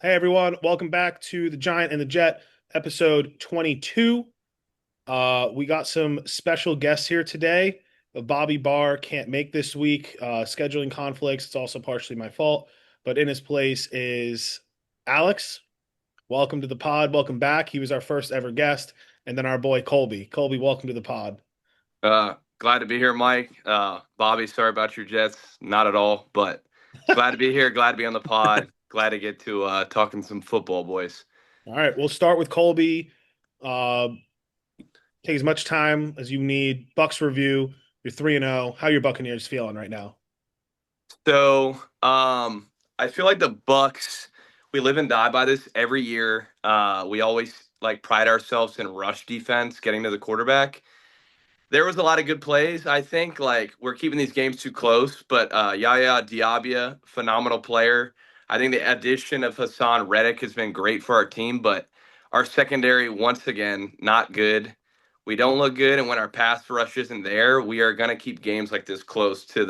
Hey everyone, welcome back to the Giant and the Jet, episode 22. We got some special guests here today. Bobby Barr can't make this week, scheduling conflicts. It's also partially my fault, but in his place is Alex. Welcome to the pod. Welcome back. He was our first ever guest, and then our boy Colby. Colby, welcome to the pod. Glad to be here, Mike. Bobby, sorry about your Jets. Not at all, but glad to be here. Glad to be on the pod. Glad to get to talking some football, boys. All right, we'll start with Colby. Uh, Take as much time as you need. Bucks review. You're 3-0. How your Buccaneers feeling right now? So, I feel like the Bucs. We live and die by this every year. We always like pride ourselves in rush defense, getting to the quarterback. There was a lot of good plays. I think like we're keeping these games too close, but Yaya Diabia, phenomenal player. I think the addition of Hassan Reddick has been great for our team, but our secondary once again not good. We don't look good, and when our pass rush isn't there, we are going to keep games like this close to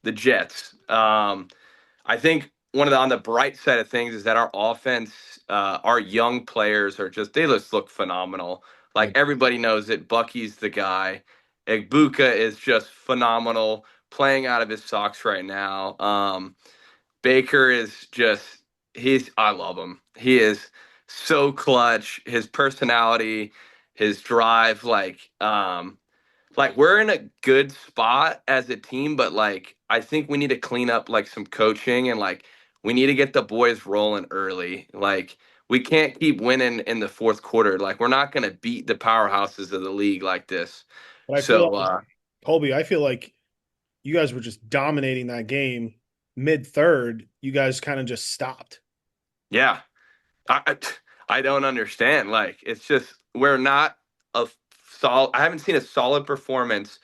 the Jets. I think on the bright side of things is that our offense, our young players they just look phenomenal. Like Like, everybody knows that Bucky's the guy. Egbuka is just phenomenal, playing out of his socks right now. Baker is just I love him. He is so clutch. His personality, his drive, like we're in a good spot as a team, but like I think we need to clean up like some coaching and like we need to get the boys rolling early. Like we can't keep winning in the fourth quarter. Like we're not going to beat the powerhouses of the league like this. but I feel So like Colby, I feel like you guys were just dominating that game mid third. You guys kind of just stopped. yeah, I I don't understand. Like it's just we're not a solid. I haven't seen a solid performance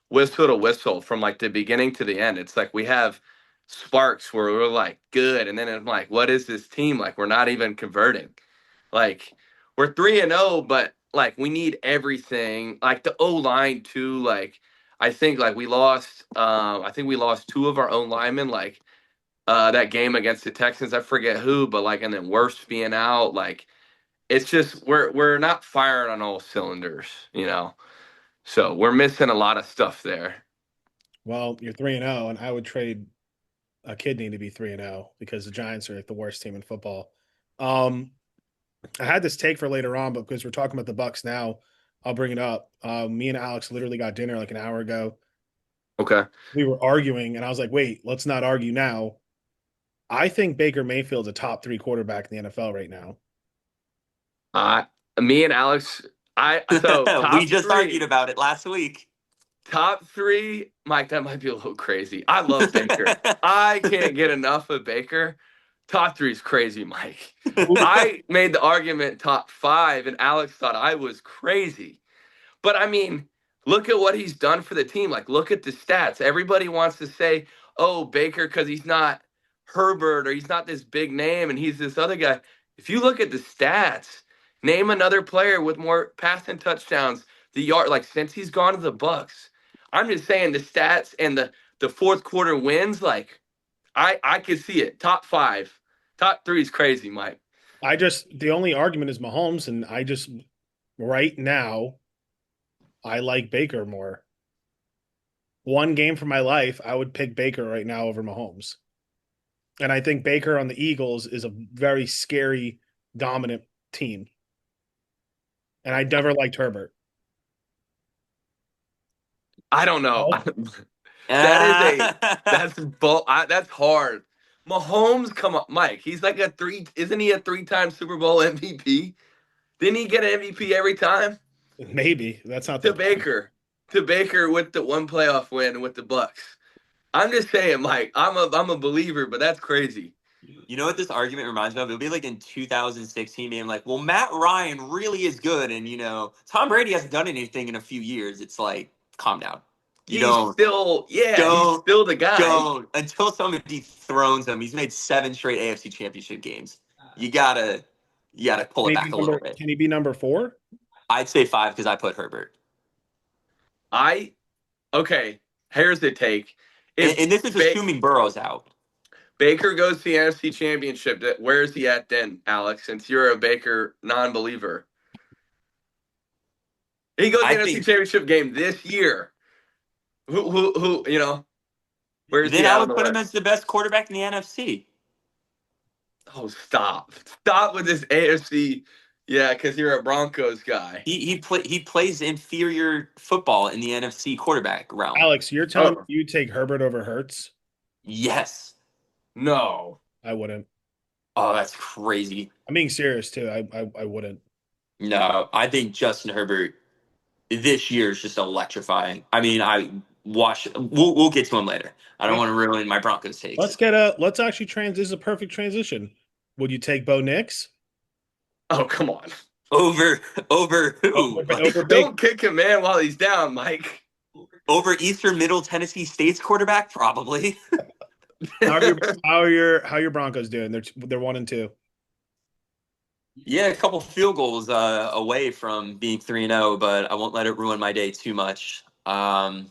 whistle to whistle from like the beginning to the end. It's like we have sparks where we're like good, and then I'm like, what is this team? Like we're not even converting. Like we're 3-0, but like we need everything. Like the O line too. Like I think like we lost. I think we lost two of our own linemen. Like that game against the Texans, I forget who, but like and then Worst being out. Like it's just we're not firing on all cylinders. So we're missing a lot of stuff there. Well, you're 3-0, and I would trade a kidney to be 3-0 because the Giants are like the worst team in football. Um, I had this take for later on, but because we're talking about the Bucks now, I'll bring it up. Me and Alex literally got dinner like an hour ago. Okay. We were arguing, and I was like, "Wait, let's not argue now." I think Baker Mayfield's a top three quarterback in the NFL right now. Uh, Me and Alex, so We just argued about it last week. top three, Mike. That might be a little crazy. I love Baker. I can't get enough of Baker. Top three is crazy, Mike. I made the argument top five, and Alex thought I was crazy. But I mean, look at what he's done for the team. Like, look at the stats. Everybody wants to say, "Oh, Baker," because he's not Herbert or he's not this big name, and he's this other guy. If you look at the stats, name another player with more passing touchdowns. The yard, like since he's gone to the Bucks. I'm just saying the stats and the fourth quarter wins. Like, I could see it. Top five, top three is crazy, Mike. The only argument is Mahomes, and I just right now I like Baker more. One game for my life, I would pick Baker right now over Mahomes. And I think Baker on the Eagles is a very scary, dominant team. And I never liked Herbert. I don't know. Oh, That is Uh, that's hard. Mahomes, come on, Mike. He's like isn't he a three-time Super Bowl MVP? Didn't he get an MVP every time? maybe that's not the To point. Baker. To Baker with the one playoff win with the Bucks. I'm just saying, Mike, I'm a believer, but that's crazy. you know what this argument reminds me of? It'll be like in 2016, being like, well, Matt Ryan really is good. And, Tom Brady hasn't done anything in a few years. It's like, calm down. You He's don't, still, yeah, he's don't, still the guy. don't. Until somebody dethrones him, he's made 7 straight AFC championship games. You gotta pull it back a little bit. Can he be number four? I'd say 5 because I put Herbert. I okay, here's the take. And, If and this is ba- assuming Burrow's out. Baker goes to the NFC Championship. Where is he at then, Alex? Since you're a Baker non-believer, he goes to I the NFC think Championship game this year. Who? Where is then he I at on would the put him list? as the best quarterback in the NFC. Oh, stop with this AFC. Yeah, because you're a Broncos guy. He plays inferior football in the NFC quarterback realm. Alex, you're telling me Oh you take Herbert over Hurts? Yes. no. I wouldn't. Oh, that's crazy. I'm being serious too. I wouldn't. No, I think Justin Herbert this year is just electrifying. I mean, I watch. We'll get to him later. I don't Yeah. want to ruin my Broncos takes. Let's actually this is a perfect transition. Would you take Bo Nix Oh, come on. Over over who? over Baker? Don't kick him, man, while he's down, Mike. Over Eastern Middle Tennessee State's quarterback, probably. How are your Broncos doing? They're 1-2. Yeah, a couple field goals away from being 3-0, but I won't let it ruin my day too much. The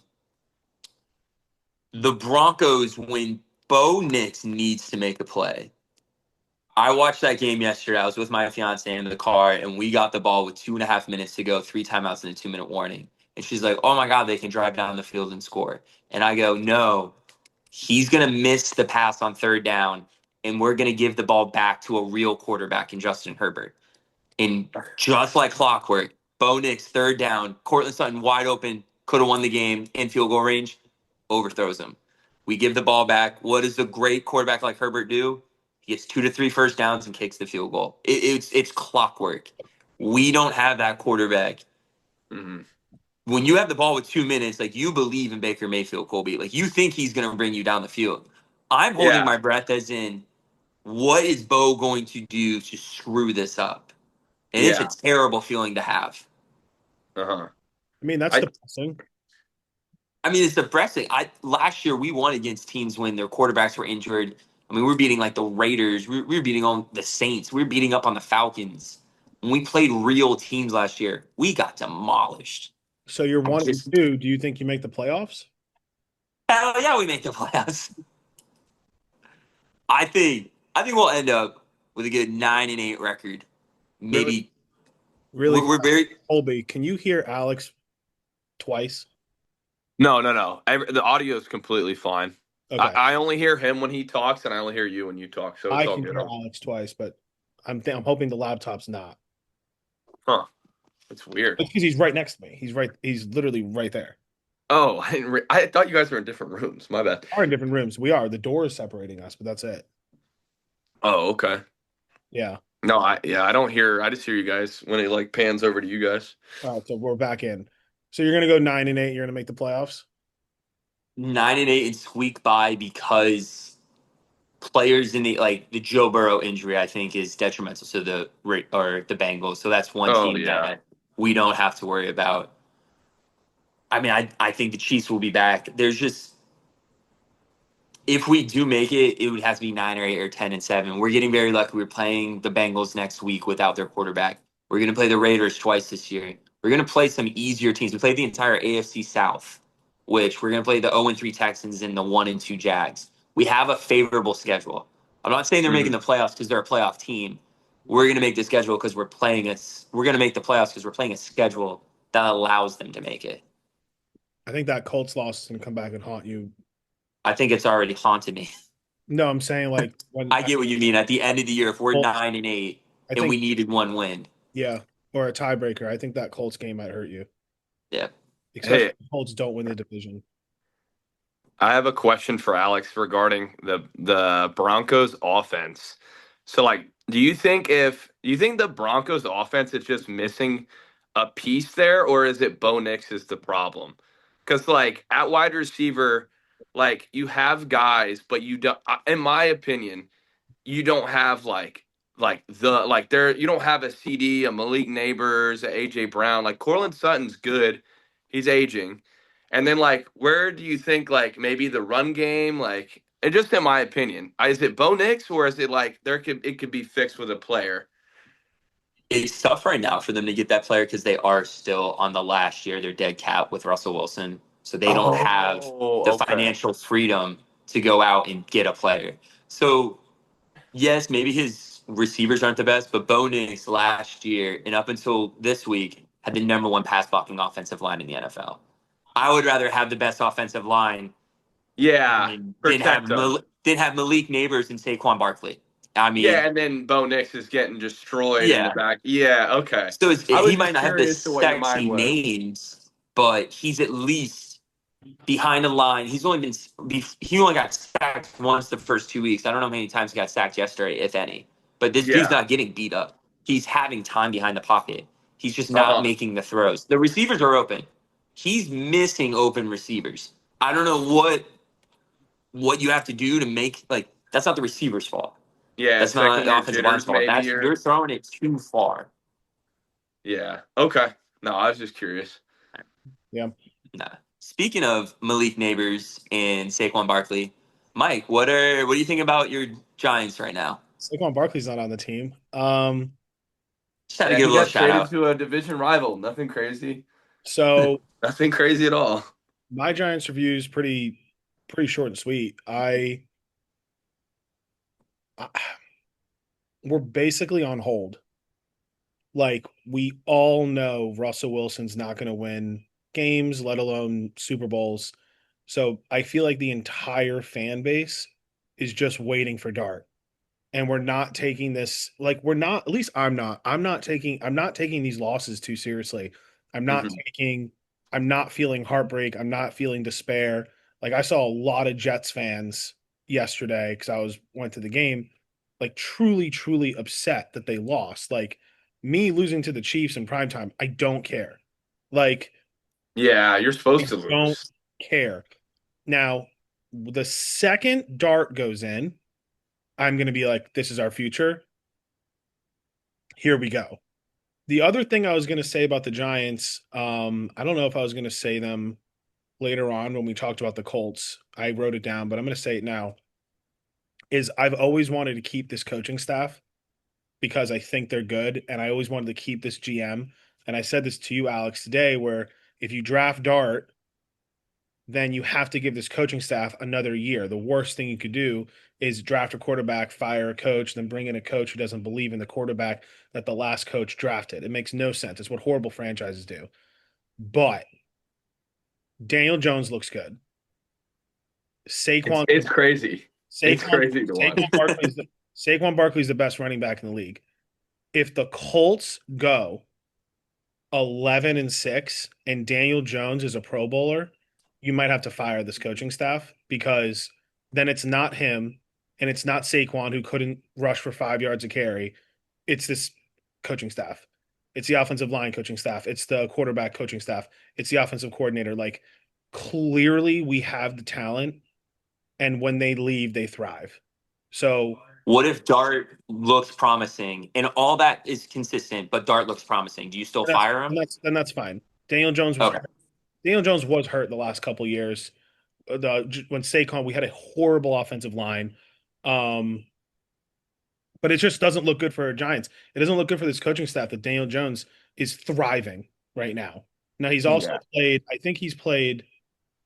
Broncos, when Bo Nix needs to make a play. I watched that game yesterday. I was with my fiance in the car, and we got the ball with 2.5 minutes to go, 3 timeouts and a 2-minute warning. And she's like, "Oh my God, they can drive down the field and score." And I go, "No, he's going to miss the pass on third down, and we're going to give the ball back to a real quarterback in Justin Herbert." And just like clockwork, Bo Nix, third down, Cortland Sutton wide open, could have won the game in field goal range, overthrows him. We give the ball back. What does a great quarterback like Herbert do? He gets 2 to 3 first downs and kicks the field goal. It's clockwork. We don't have that quarterback. Mm-hmm. When you have the ball with 2 minutes, like you believe in Baker Mayfield, Colby. Like you think he's going to bring you down the field. I'm holding Yeah. my breath as in, what is Bo going to do to screw this up? And it's a Yeah. terrible feeling to have. Uh-huh. I mean, that's I depressing. I mean, it's depressing. Last year we won against teams when their quarterbacks were injured. I mean, we were beating like the Raiders. We were beating on the Saints. We were beating up on the Falcons. When we played real teams last year, we got demolished. So you're I one and just two. Do you think you make the playoffs? hell yeah, we make the playoffs. I think we'll end up with a good 9-8 record. Really, Maybe really. we're very Colby, can you hear Alex twice? No. The audio is completely fine. Okay, I only hear him when he talks, and I only hear you when you talk, so it's I all can good. hear Alex twice, but I'm hoping the laptop's not. Huh. It's weird. It's because he's right next to me. He's right. He's literally right there. Oh, I thought you guys were in different rooms. My bad. We are in different rooms. We are. The door is separating us, but that's it. Oh, okay. Yeah. No, I don't hear. I just hear you guys when it like pans over to you guys. All right. So we're back in. So you're gonna go 9-8. You're gonna make the playoffs. 9-8 and squeak by because players in the Joe Burrow injury, I think, is detrimental to the Bengals. So that's one Oh team yeah. that we don't have to worry about. I mean, I think the Chiefs will be back. There's just if we do make it, it would have to be 9 or 8 or 10-7. We're getting very lucky. We're playing the Bengals next week without their quarterback. We're going to play the Raiders twice this year. We're going to play some easier teams. We played the entire AFC South, which we're going to play the 0-3 Texans and the 1-2 Jags. We have a favorable schedule. I'm not saying they're making Mhm. the playoffs because they're a playoff team. We're going to make the schedule because we're playing it. We're going to make the playoffs because we're playing a schedule that allows them to make it. I think that Colts loss is gonna come back and haunt you. I think it's already haunted me. No, I'm saying like when I get what you mean. At the end of the year, if we're Colts, 9-8 I and think we needed one win, yeah, or a tiebreaker. I think that Colts game might hurt you, yeah. especially Hey, if the Colts don't win the division. I have a question for Alex regarding the Broncos offense. So, like, do you think the Broncos offense is just missing a piece there, or is it Bo Nix is the problem? Because like at wide receiver, like you have guys, but you don't. In my opinion, you don't have you don't have a CD, a Malik Neighbors, a AJ Brown. Like Cortland Sutton's good, he's aging, and then like where do you think like maybe the run game like and just in my opinion, is it Bo Nix or is it like it could be fixed with a player? It's tough right now for them to get that player because they are still on the last year. They're dead cap with Russell Wilson. So they don't have Oh, the okay. financial freedom to go out and get a player. So yes, maybe his receivers aren't the best, but Bo Nix last year and up until this week had the number one pass blocking offensive line in the NFL. I would rather have the best offensive line Yeah, than protect them. have Malik Neighbors and Saquon Barkley. I Yeah, mean, and then Bo Nix is getting destroyed in the yeah. back. Yeah, okay. So I was he might just not have the curious to what your mind sexy was. names, but he's at least behind the line. He only got sacked once the first 2 weeks. I don't know how many times he got sacked yesterday, if any. But this dude's Yeah. not getting beat up. He's having time behind the pocket. He's just not Uh-huh. making the throws. The receivers are open. He's missing open receivers. I don't know what you have to do to make that's not the receiver's fault. Yeah, That's not second the year offensive line's jitters fault. maybe You're or throwing it too far. yeah. Okay. No, I was just curious. Yeah. Nah. Speaking of Malik Neighbors and Saquon Barkley, Mike, what do you think about your Giants right now? Saquon Barkley's not on the team. Just had to Yeah, give a he little got shout traded out. to a division rival. Nothing crazy. So Nothing crazy at all. my Giants review is pretty short and sweet. I we're basically on hold. Like we all know Russell Wilson's not going to win games, let alone Super Bowls. So I feel like the entire fan base is just waiting for Dart. And we're not taking this like we're not at least I'm not taking these losses too seriously. I'm not Mhm. taking I'm not feeling heartbreak, I'm not feeling despair. Like I saw a lot of Jets fans yesterday cuz went to the game like truly upset that they lost. Like me losing to the Chiefs in primetime, I don't care. Like Yeah, you're I supposed to don't lose. care. Now, the second Dart goes in, I'm going to be like, this is our future. Here we go. The other thing I was going to say about the Giants, I don't know if I was going to say them later on when we talked about the Colts. I wrote it down, but I'm going to say it now. Is I've always wanted to keep this coaching staff because I think they're good, and I always wanted to keep this GM. And I said this to you, Alex, today, where if you draft Dart, then you have to give this coaching staff another year. The worst thing you could do is draft a quarterback, fire a coach, then bring in a coach who doesn't believe in the quarterback that the last coach drafted. It makes no sense. It's what horrible franchises do. But Daniel Jones looks good. It's Saquon it's crazy. It's Saquon crazy to watch. Saquon Barkley's the best running back in the league. If the Colts go 11-6 and Daniel Jones is a Pro Bowler, you might have to fire this coaching staff because then it's not him and it's not Saquon who couldn't rush for 5 yards a carry. It's this coaching staff. It's the offensive line coaching staff. It's the quarterback coaching staff. It's the offensive coordinator. Like clearly we have the talent and when they leave, they thrive. So What if Dart looks promising and all that is consistent, but Dart looks promising? Do you still that's fire him? that's fine. Daniel Jones was Okay. hurt. Daniel Jones was hurt the last couple years. When Saquon, we had a horrible offensive line. Um, but it just doesn't look good for our Giants. It doesn't look good for this coaching staff that Daniel Jones is thriving right now. Now he's also Yeah. played, I think he's played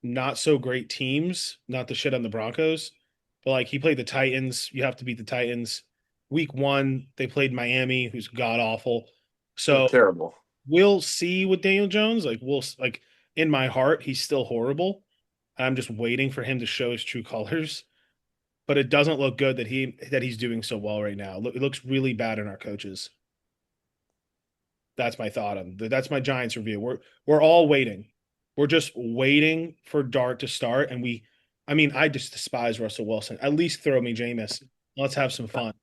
not so great teams, not the shit on the Broncos, but like he played the Titans. You have to beat the Titans. Week one, they played Miami, who's god awful. So Terrible. we'll see with Daniel Jones. Like in my heart, he's still horrible. I'm just waiting for him to show his true colors. But it doesn't look good that he's doing so well right now. It looks really bad in our coaches. That's my thought on that's my Giants review. We're all waiting. We're just waiting for Dart to start, and I mean, I just despise Russell Wilson. At least throw me Jameis. Let's have some fun.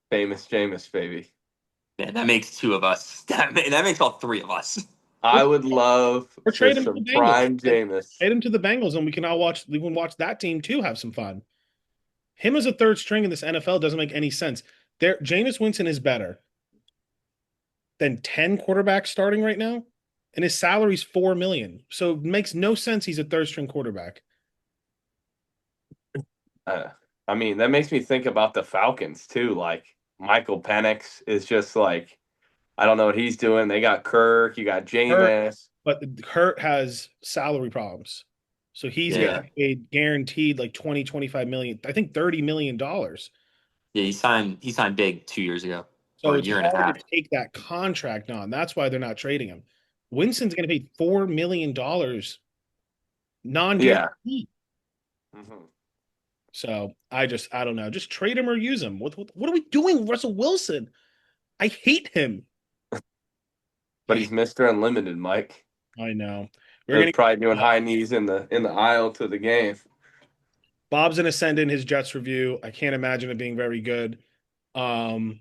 Famous Jameis, baby. Man, that makes two of us. That makes all three of us. I would love Or trade just him to the some Bengals. prime Jameis. Trade him to the Bengals, and we can watch that team too have some fun. Him as a third string in this NFL doesn't make any sense. Jameis Winston is better than 10 quarterbacks starting right now, and his salary's $4 million. So it makes no sense he's a third string quarterback. Uh, I mean, that makes me think about the Falcons too. Like Michael Penix is just like, I don't know what he's doing. They got Kirk, you got Hurt, Jameis. but Hurt has salary problems. So he's Yeah. getting paid guaranteed like 20, 25 million, I think $30 million. Yeah, he signed big 2 years ago or So a it's year and a hard to half. take that contract on. That's why they're not trading him. Winston's going to pay $4 million Yeah. non-guaranteed. Mhm. So I don't know. Just trade him or use him. What are we doing with Russell Wilson? I hate him. But he's Mr. Unlimited, Mike. I know. We're He's gonna probably doing high knees in the aisle to the game. Bob's gonna send in his Jets review. I can't imagine it being very good. Um,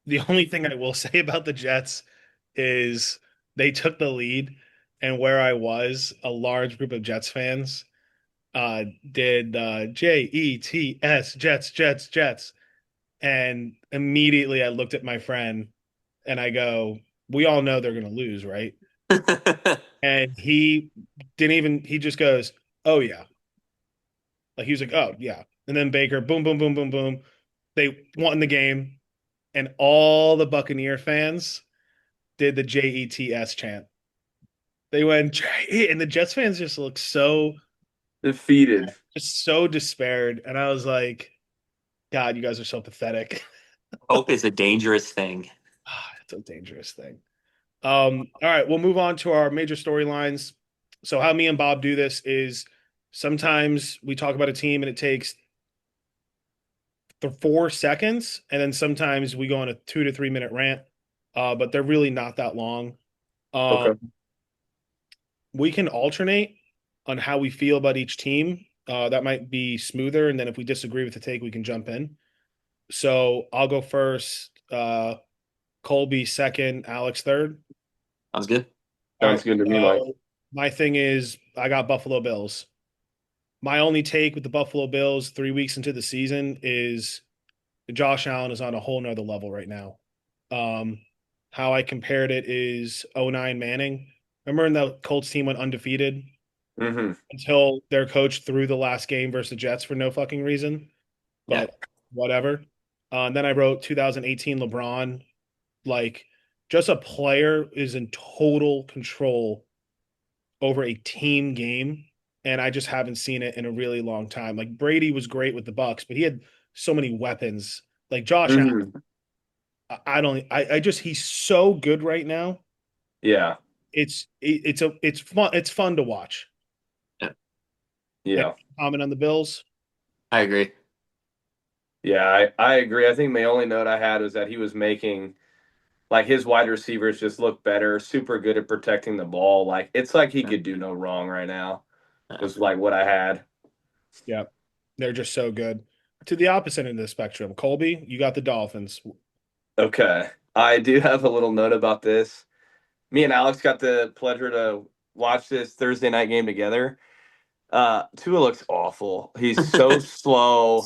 the only thing I will say about the Jets is they took the lead, and where I was, a large group of Jets fans did Jets, Jets, Jets, Jets. And immediately I looked at my friend and I go, we all know they're gonna lose, right? And he didn't even he just goes, oh yeah. Like he was like, oh yeah. And then Baker, boom, boom, boom, boom, boom. They won the game, and all the Buccaneer fans did the Jets chant. They went J, and the Jets fans just looked so Defeated. just so despaired. And I was like, God, you guys are so pathetic. Hope is a dangerous thing. It's a dangerous thing. All right, we'll move on to our major storylines. So how me and Bob do this is sometimes we talk about a team and it takes 4 seconds, and then sometimes we go on a 2 to 3 minute rant. But they're really not that long. Okay. Um, we can alternate on how we feel about each team. That might be smoother, and then if we disagree with the take, we can jump in. So I'll go first. Colby second, Alex third. Sounds good. All right. Sounds good to me, Mike. So my thing is, I got Buffalo Bills. My only take with the Buffalo Bills 3 weeks into the season is Josh Allen is on a whole nother level right now. Um, how I compared it is '09 Manning. Remember when the Colts team went undefeated Hmm. until their coach threw the last game versus the Jets for no fucking reason, Yeah. but whatever. And then I wrote 2018 LeBron, like just a player is in total control over a team game, and I just haven't seen it in a really long time. Like Brady was great with the Bucs, but he had so many weapons. Like Josh Allen, Hmm. I don't. I just he's so good right now. Yeah. It's fun. It's fun to watch. Yeah. Any Yeah. comment on the Bills? I agree. Yeah. I agree. I think the only note I had was that he was making like his wide receivers just look better, super good at protecting the ball. Like it's like he Yeah. could do no wrong right now. Yeah. Was like what I had. Yeah, they're just so good. To the opposite end of the spectrum, Colby, you got the Dolphins. Okay. I do have a little note about this. Me and Alex got the pleasure to watch this Thursday night game together. Tua looks awful. He's so slow.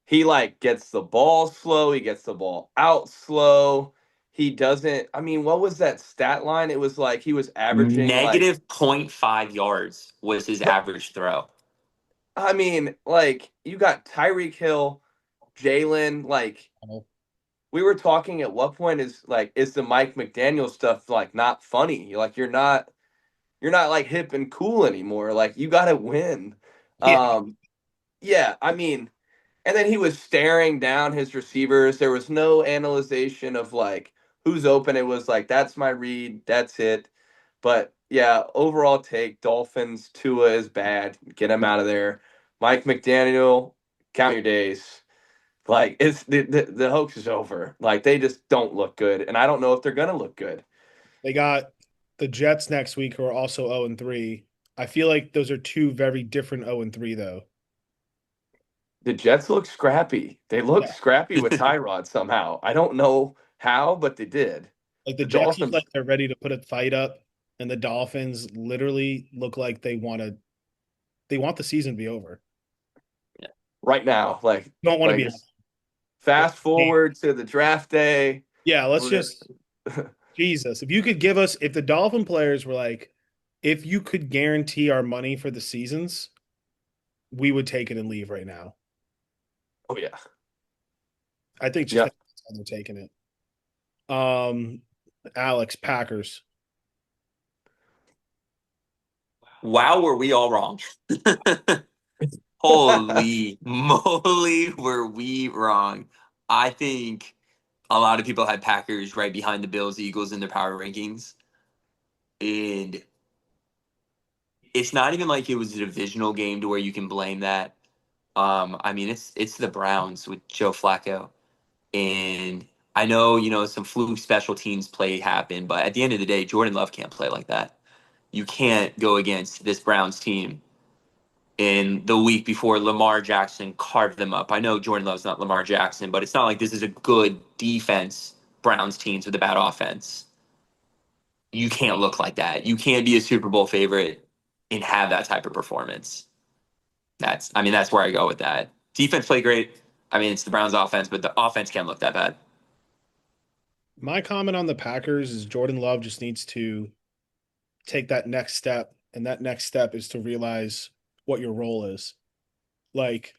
He like gets the ball slow. He gets the ball out slow. He doesn't. I mean, what was that stat line? It was like he was averaging like. Negative .5 yards was his But average throw. I mean, like you got Tyreek Hill, Jalen. Like we were talking at what point is the Mike McDaniel stuff like not funny? Like you're not like hip and cool anymore. Like you got to win. Yeah, Um, yeah, I mean, and then he was staring down his receivers. There was no analyzation of like who's open. It was like that's my read, that's it. But yeah, overall take Dolphins. Tua is bad. Get him out of there. Mike McDaniel, count your days. Like it's the hoax is over. Like they just don't look good, and I don't know if they're gonna look good. they got the Jets next week, who are also 0-3. I feel like those are two very different 0-3, though. The Jets look scrappy. They look Yeah, scrappy with Tyrod somehow. I don't know how, but they did. like the The Jets look like Dolphins, they're ready to put a fight up, and the Dolphins literally look like they want the season to be over. Yeah. right now, Don't want to like be. just fast forward to the draft day. Yeah, let's We're just Jesus. If you could give us, if the Dolphin players were like, if you could guarantee our money for the seasons, we would take it and leave right now. oh yeah, I think just yeah. that's how they're taking it. Um, Alex Packers. Wow, were we all wrong? Holy moly, were we wrong? I think a lot of people had Packers right behind the Bills, Eagles in their power rankings. And it's not even like it was a divisional game to where you can blame that. I mean, it's the Browns with Joe Flacco. And I know, some fluke special teams play happen, but at the end of the day, Jordan Love can't play like that. You can't go against this Browns team in the week before Lamar Jackson carved them up. I know Jordan Love's not Lamar Jackson, but it's not like this is a good defense, Browns teams with a bad offense. You can't look like that. You can't be a Super Bowl favorite and have that type of performance. That's where I go with that. Defense played great. I mean, it's the Browns offense, but the offense can't look that bad. My comment on the Packers is Jordan Love just needs to take that next step, and that next step is to realize what your role is. Like,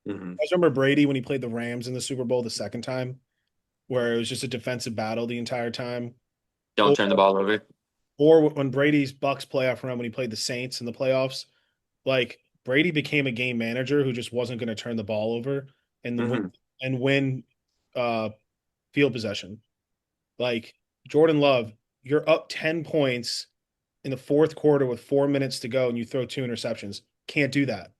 Mm-hmm. I remember Brady when he played the Rams in the Super Bowl the second time, where it was just a defensive battle the entire time. Don't Or, turn the ball over. or when Brady's Bucs playoff run when he played the Saints in the playoffs, like Brady became a game manager who just wasn't going to turn the ball over Mm-hmm. and win uh, field possession. Like Jordan Love, you're up 10 points in the fourth quarter with 4 minutes to go and you throw two interceptions. Can't do that.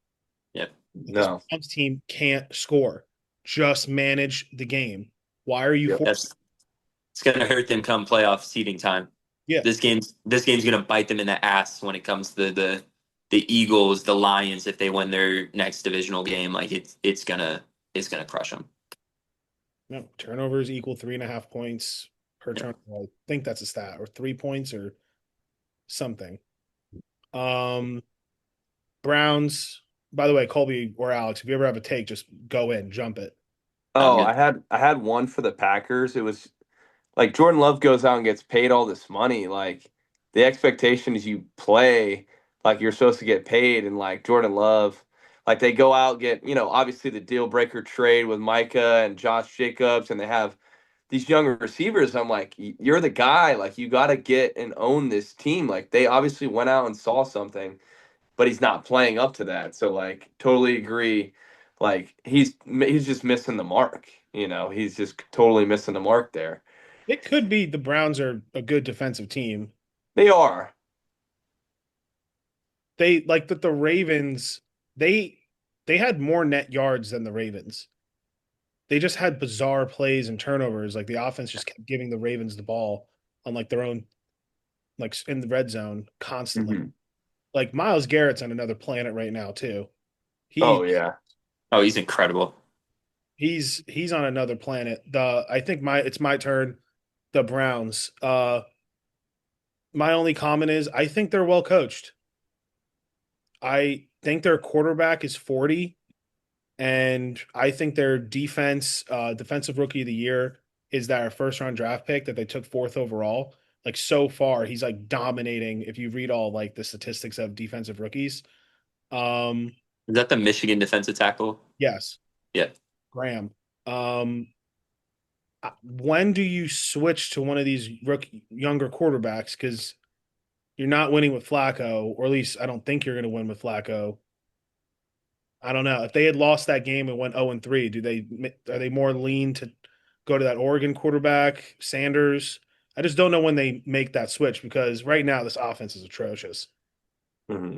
Yep. This No. Browns team can't score. Just manage the game. Why are you Yep. for? That's it's gonna hurt them come playoff seeding time. Yeah, This game's gonna bite them in the ass when it comes to the Eagles, the Lions, if they win their next divisional game. Like it's gonna crush them. no turnovers equal 3.5 points per Yeah. turnover. I think that's a stat or 3 points or something. Um, Browns. By the way, Colby or Alex, if you ever have a take, just go in, jump it. I'm Oh, good. I had one for the Packers. It was like Jordan Love goes out and gets paid all this money. Like the expectation is you play like you're supposed to get paid, and like Jordan Love, like they go out get obviously the deal breaker trade with Micah and Josh Jacobs, and they have these younger receivers. I'm like, you're the guy. Like you got to get and own this team. Like they obviously went out and saw something, but he's not playing up to that. So like totally agree. Like he's just missing the mark. He's just totally missing the mark there. It could be the Browns are a good defensive team. They are. They like that the Ravens, they they had more net yards than the Ravens. They just had bizarre plays and turnovers. Like the offense just kept giving the Ravens the ball on like their own, like in the red zone constantly. Hmm. Like Miles Garrett's on another planet right now too. Oh He yeah. Oh, he's incredible. he's on another planet. The I think my it's my turn. The Browns. My only comment is I think they're well coached. I think their quarterback is 40, and I think their defensive rookie of the year is that first round draft pick that they took fourth overall. Like so far, he's like dominating. If you read all like the statistics of defensive rookies, um, Is that the Michigan defensive tackle? yes, Yeah. Graham. Um, when do you switch to one of these rookie younger quarterbacks? Because you're not winning with Flacco, or at least I don't think you're going to win with Flacco. I don't know. If they had lost that game and went 0-3, are they more lean to go to that Oregon quarterback, Sanders? I just don't know when they make that switch because right now this offense is atrocious. Hmm.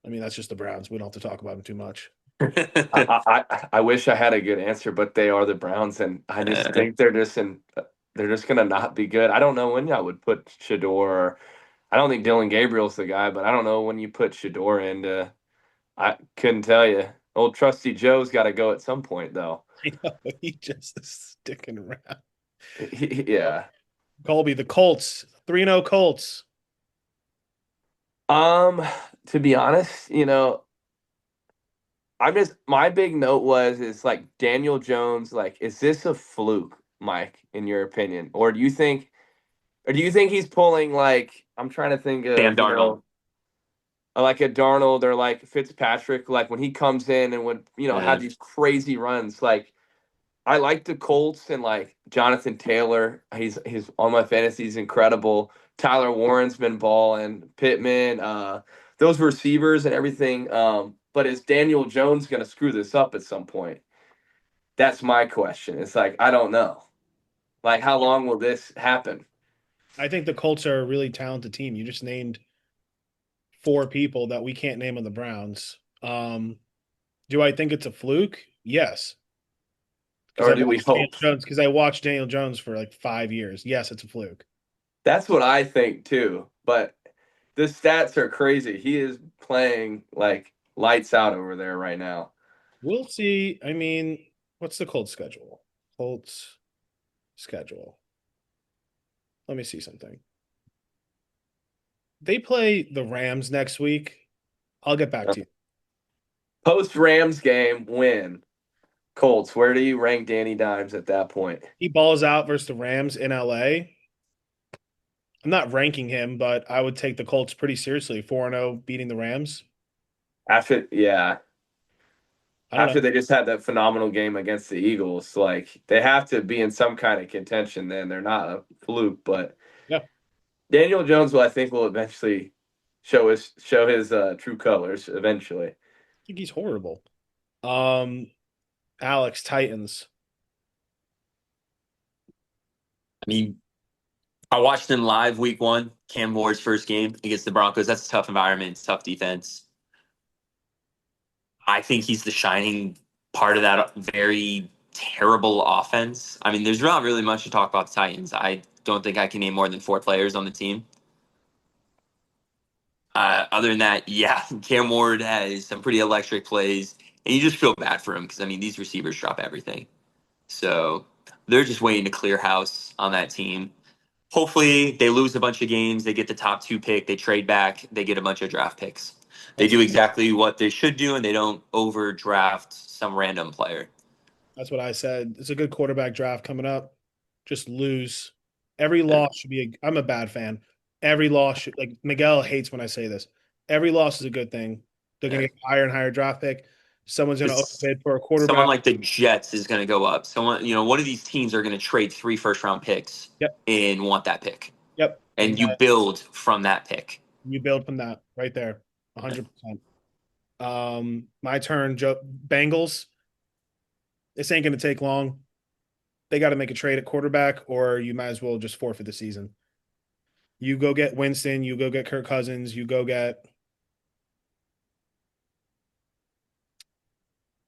I mean, that's just the Browns. We don't have to talk about them too much. I wish I had a good answer, but they are the Browns, and I just think they're just gonna not be good. I don't know when I would put Shador. I don't think Dylan Gabriel's the guy, but I don't know when you put Shador in. I couldn't tell you. Old trusty Joe's got to go at some point, though. I know he just is sticking around. Yeah. Colby, the Colts, 3-0 Colts. Um, to be honest, I'm just my big note is like Daniel Jones, like, is this a fluke, Mike, in your opinion? Or do you think he's pulling like I'm trying to think Sam of, Darnold. like a Darnold or like Fitzpatrick, like when he comes in and would, have Uh, these crazy runs, like I like the Colts and like Jonathan Taylor. He's on my fantasy. He's incredible. Tyler Warren's been balling. Pittman, those receivers and everything. But is Daniel Jones going to screw this up at some point? That's my question. It's like I don't know. Like how long will this happen? I think the Colts are a really talented team. You just named four people that we can't name on the Browns. Do I think it's a fluke? Yes, because Or do we hope? I watched Daniel Jones for like 5 years. Yes, it's a fluke. That's what I think too. But the stats are crazy. He is playing like lights out over there right now. We'll see. I mean, what's the Colts schedule? Colts schedule. Let me see something. They play the Rams next week. I'll get back to you. Post Rams game win. Colts, where do you rank Danny Dimes at that point? He balls out versus the Rams in LA. I'm not ranking him, but I would take the Colts pretty seriously. 4-0 beating the Rams. Yeah, I don't know. after they just had that phenomenal game against the Eagles, like they have to be in some kind of contention. Then they're not a fluke, but Yeah, I Daniel Jones will, I think, will eventually show his true colors eventually. think he's horrible. Um, Alex Titans. I mean, I watched him live week 1, Cam Ward's first game against the Broncos. That's a tough environment, it's tough defense. I think he's the shining part of that very terrible offense. I mean, there's not really much to talk about the Titans. I don't think I can name more than 4 players on the team. Other than that, yeah, Cam Ward has some pretty electric plays, and you just feel bad for him because, I mean, these receivers drop everything. So they're just waiting to clear house on that team. Hopefully, they lose a bunch of games. They get the top 2 pick. They trade back. They get a bunch of draft picks. They That's do exactly what they should do, and they don't overdraft some random player. that's what I said. It's a good quarterback draft coming up. Just lose. Every loss should be I'm a bad fan. Every loss should like Miguel hates when I say this. Every loss is a good thing. They're gonna get higher and higher draft pick. Someone's gonna Just overbid for a someone quarterback. like the Jets is going to go up. Someone, one of these teams are going to trade 3 first-round picks Yep. and want that pick, Yep. and you build from that pick. You build from that right there. 100%. My turn, Joe Bengals. This ain't gonna take long. They got to make a trade at quarterback, or you might as well just forfeit the season. You go get Winston, you go get Kirk Cousins, you go get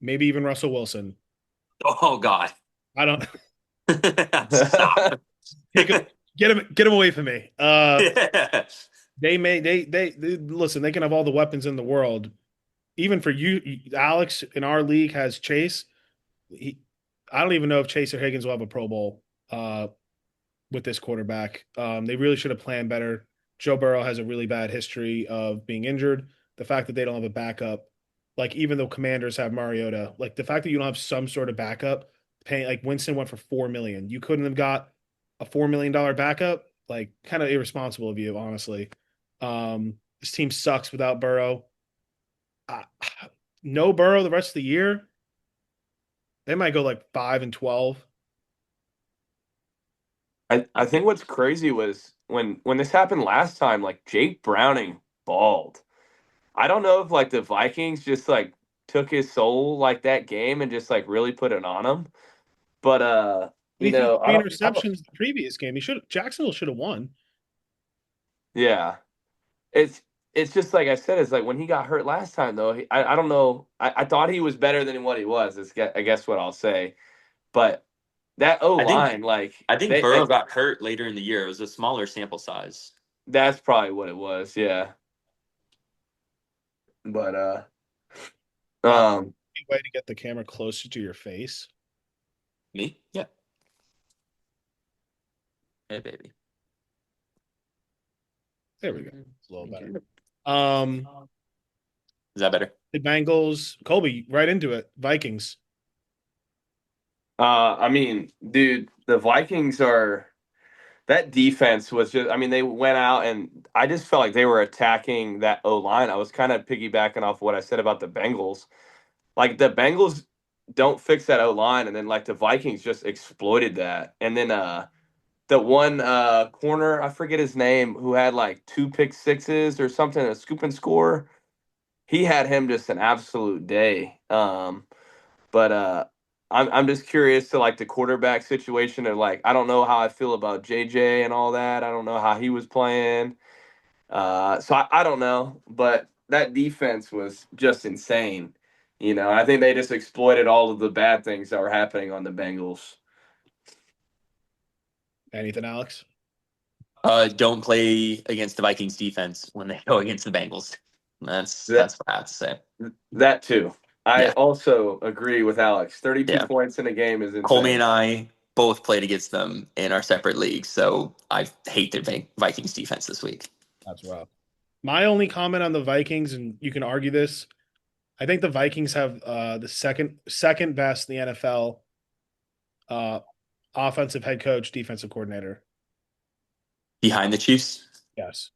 maybe even Russell Wilson. Oh God! I don't Stop. get him away from me. They listen, they can have all the weapons in the world. Even for you, Alex in our league has Chase. I don't even know if Chase or Higgins will have a Pro Bowl with this quarterback. They really should have planned better. Joe Burrow has a really bad history of being injured. The fact that they don't have a backup, like even though Commanders have Mariota, like the fact that you don't have some sort of backup, paying like Winston went for 4 million. You couldn't have got a $4 million backup. Like kind of irresponsible of you, honestly. This team sucks without Burrow. Uh, no Burrow the rest of the year. They might go like 5-12. I think what's crazy was when this happened last time, like Jake Browning balled. I don't know if like the Vikings just like took his soul like that game and just like really put it on him. But But he threw I three don't interceptions the previous game. Jacksonville should have won. yeah. It's it's just like I said, it's like when he got hurt last time though, I don't know. I thought he was better than what he was, I guess what I'll say. But that O I think line, like I think Burrow got hurt later in the year. It was a smaller sample size. that's probably what it was, yeah. But Uh, um way to get the camera closer to your face. Me? Yeah. Hey, baby. There we go. It's a little better. Is that better? The Bengals, Colby, right into it. Vikings. I mean, dude, the Vikings are that defense was just I mean, they went out and I just felt like they were attacking that O line. I was kind of piggybacking off what I said about the Bengals. Like the Bengals don't fix that O line, and then like the Vikings just exploited that. And then the one corner, I forget his name, who had like two pick sixes or something, a scoop and score. He had him just an absolute day. But I'm just curious to like the quarterback situation, and like I don't know how I feel about JJ and all that. I don't know how he was playing. So I don't know, but that defense was just insane. I think they just exploited all of the bad things that were happening on the Bengals. Anything, Alex? Don't play against the Vikings defense when they go against the Bengals. That's That that's what I have to say. that too. I Yeah, also agree with Alex. 32 yeah. points in a game is Colby insane. and I both played against them in our separate leagues, so I hate their Vikings defense this week. That's rough. My only comment on the Vikings, and you can argue this, I think the Vikings have the second best in the NFL uh, offensive head coach, defensive coordinator. Behind the Chiefs, Yes.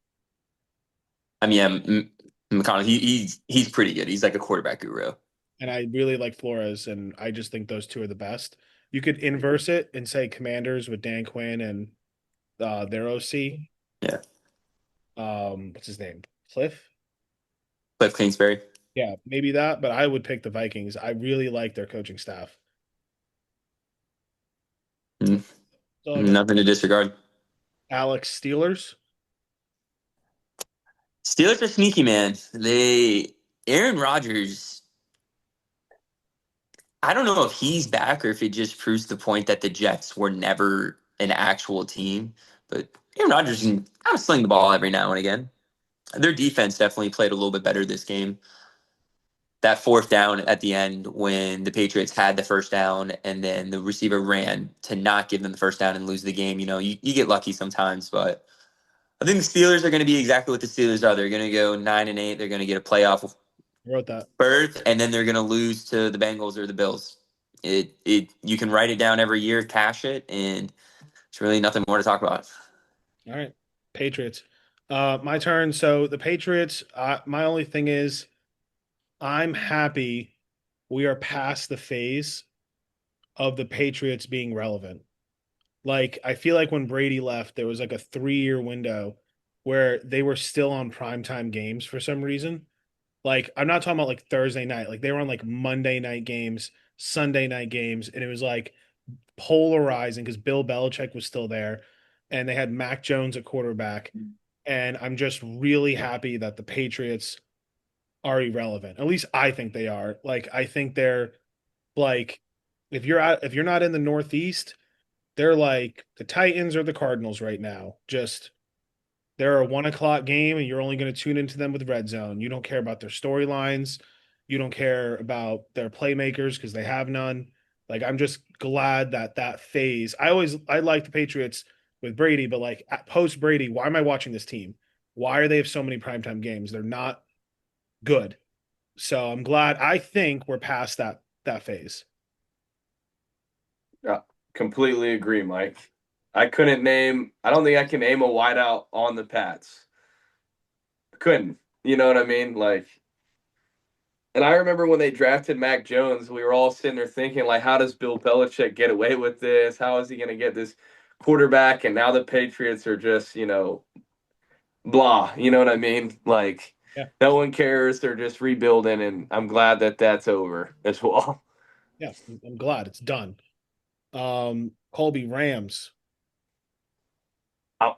I mean, McConnell, he's pretty good. He's like a quarterback guru. And I really like Flores, and I just think those two are the best. You could inverse it and say Commanders with Dan Quinn and their OC. Yeah, What's his name? Cliff? Cliff Kingsbury. Yeah, maybe that, but I would pick the Vikings. I really like their coaching staff. Mm, So I got Nothing to disregard. Alex Steelers. Steelers are sneaky, man. Aaron Rodgers. I don't know if he's back or if it just proves the point that the Jets were never an actual team. But Aaron Rodgers can kind of sling the ball every now and again. Their defense definitely played a little bit better this game. That fourth down at the end when the Patriots had the first down and then the receiver ran to not give them the first down and lose the game. You get lucky sometimes, but I think the Steelers are going to be exactly what the Steelers are. They're going to go 9-8. They're going to get a playoff I wrote that. berth, and then they're going to lose to the Bengals or the Bills. You can write it down every year, cash it, and it's really nothing more to talk about. All right. Patriots. My turn. So the Patriots, my only thing is I'm happy we are past the phase of the Patriots being relevant. Like, I feel like when Brady left, there was like a 3-year window where they were still on primetime games for some reason. Like, I'm not talking about like Thursday night. Like, they were on like Monday night games, Sunday night games, and it was like polarizing because Bill Belichick was still there and they had Mac Jones at quarterback. And I'm just really happy that the Patriots are irrelevant. At least I think they are. Like, I think they're like, if you're not in the Northeast, they're like the Titans or the Cardinals right now. Just they're a 1 o'clock game and you're only going to tune into them with red zone. You don't care about their storylines. You don't care about their playmakers because they have none. Like, I'm just glad that that phase. I like the Patriots with Brady, but like post Brady, why am I watching this team? Why are they have so many primetime games? They're not good. So I'm glad. I think we're past that phase. Yeah, completely agree, Mike. I don't think I can name a wideout on the Pats. Couldn't. You know what I mean? Like, and I remember when they drafted Mac Jones, we were all sitting there thinking, like, how does Bill Belichick get away with this? How is he going to get this quarterback? And now the Patriots are just, blah. You know what I mean? Like, Yeah, no one cares. They're just rebuilding, and I'm glad that that's over as well. yeah. I'm glad it's done. Colby Rams. Uh,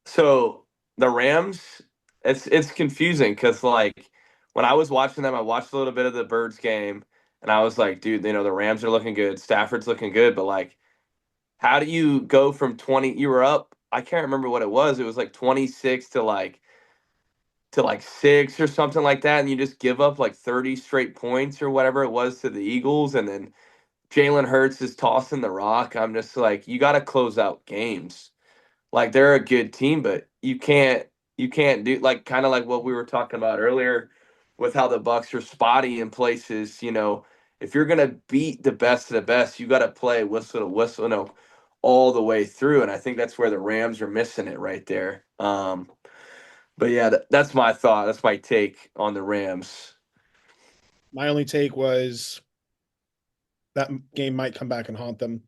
So the Rams, it's confusing because like when I was watching them, I watched a little bit of the Birds game, and I was like, dude, the Rams are looking good, Stafford's looking good, but like, how do you go from 20? You were up, I can't remember what it was. It was like 26 to like six or something like that, and you just give up like 30 straight points or whatever it was to the Eagles, and then Jalen Hurts is tossing the rock. I'm just like, you got to close out games. Like they're a good team, but you can't do like kind of like what we were talking about earlier with how the Bucs are spotty in places. If you're gonna beat the best of the best, you got to play whistle to whistle, all the way through. And I think that's where the Rams are missing it right there. But yeah, that's my thought. That's my take on the Rams. My only take was that game might come back and haunt them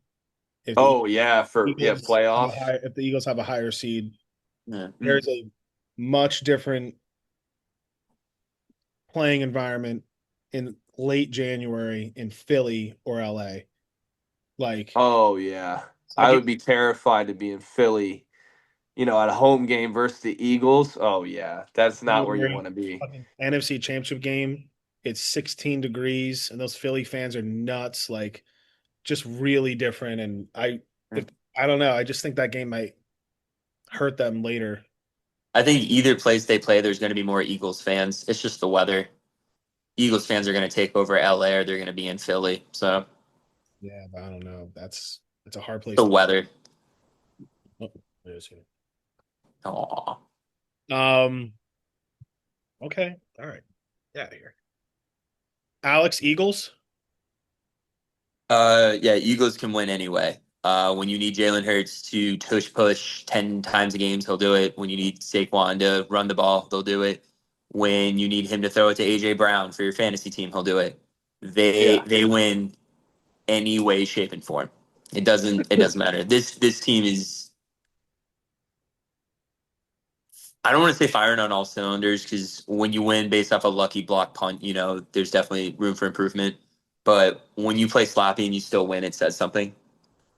if the Oh yeah, for playoffs. If the Eagles have a higher seed. Yeah. There's a much different playing environment in late January in Philly or LA. Like, Oh yeah, I would be terrified to be in Philly. At a home game versus the Eagles. Oh yeah, that's not where you January want to be. fucking NFC Championship game. It's 16 degrees, and those Philly fans are nuts. Like, just really different. And I don't know. I just think that game might hurt them later. I think either place they play, there's going to be more Eagles fans. It's just the weather. Eagles fans are going to take over LA or they're going to be in Philly. So Yeah, but I don't know. It's a hard place the to. weather. Oh, it is here. Aw. Um. Okay. All right. Yeah. Here. Alex Eagles. Yeah, Eagles can win anyway. When you need Jalen Hurts to push 10 times a game, he'll do it. When you need Saquon to run the ball, they'll do it. When you need him to throw it to AJ Brown for your fantasy team, he'll do it. Yeah. They win any way, shape, and form. It doesn't matter. This team is, I don't want to say firing on all cylinders, because when you win based off a lucky block punt, there's definitely room for improvement. But when you play sloppy and you still win, it says something.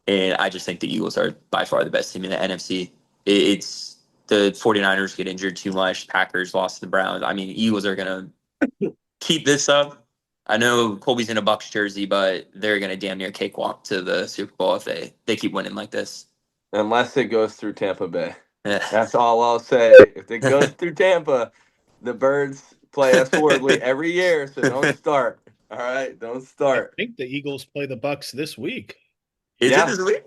And I just think the Eagles are by far the best team in the NFC. It's the 49ers get injured too much. Packers lost to the Browns. I mean, Eagles are going to keep this up. I know Colby's in a Bucs jersey, but they're going to damn near cakewalk to the Super Bowl if they keep winning like this. Unless it goes through Tampa Bay. Yeah. That's all I'll say. If it goes through Tampa, the Birds play us horribly every year, so don't start. All right, don't I start. think the Eagles play the Bucs this week Is it Yeah. this week?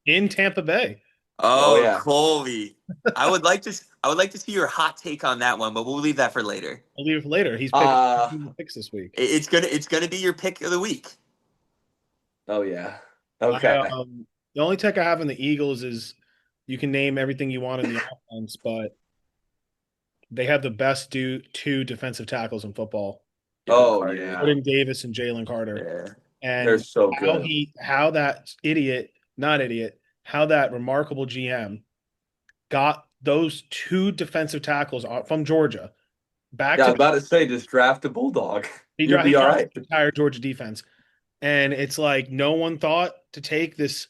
in Tampa Bay. Oh Oh, yeah. Colby. I would like to see your hot take on that one, but we'll leave that for later. I'll leave it for later. He's Uh picks this week. It's gonna be your pick of the week. oh yeah. I Okay. the only tech I have in the Eagles is you can name everything you want in the offense, but they have the best two defensive tackles in football, Jalen Oh Carter. yeah. Jordan Davis and Jalen Carter. Yeah. They're And so good. how that remarkable GM got those two defensive tackles from Georgia back Yeah, I to was about to say just draft a bulldog. he You'll be all drafted right. the entire Georgia defense. And it's like no one thought to take this.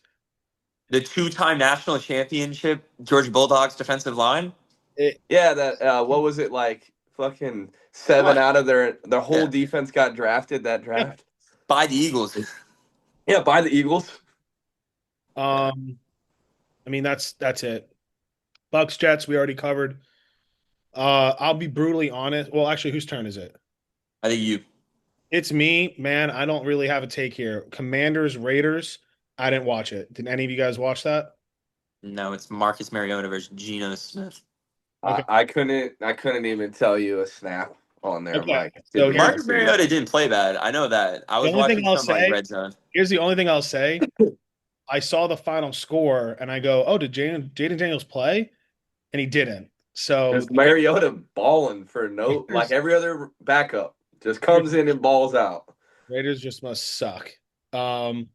The two-time national championship Georgia Bulldogs defensive line. It, Yeah, that what was it like? Fucking Come 7 on. out of their whole Yeah. defense got drafted that yeah. draft. By the Eagles. Yeah, by the Eagles. I mean that's it. Bucks Jets we already covered. I'll be brutally honest. Well, actually, whose turn is it? I think you. It's me, man. I don't really have a take here. Commanders Raiders. I didn't watch it. Did any of you guys watch that? No, it's Marcus Mariota versus Geno Smith. Okay. I couldn't even tell you a snap on there, Okay. Mike. To So be Marcus honest with you. Mariota didn't play bad. I know that. I The was only thing watching I'll some like say red zone. here's the only thing I'll say. I saw the final score and I go, "Oh, did Jaden Daniels play?" And he didn't. So Just Mariota balling for no like Raiders, every other backup. Just comes in and balls out. Raiders just must suck. Um,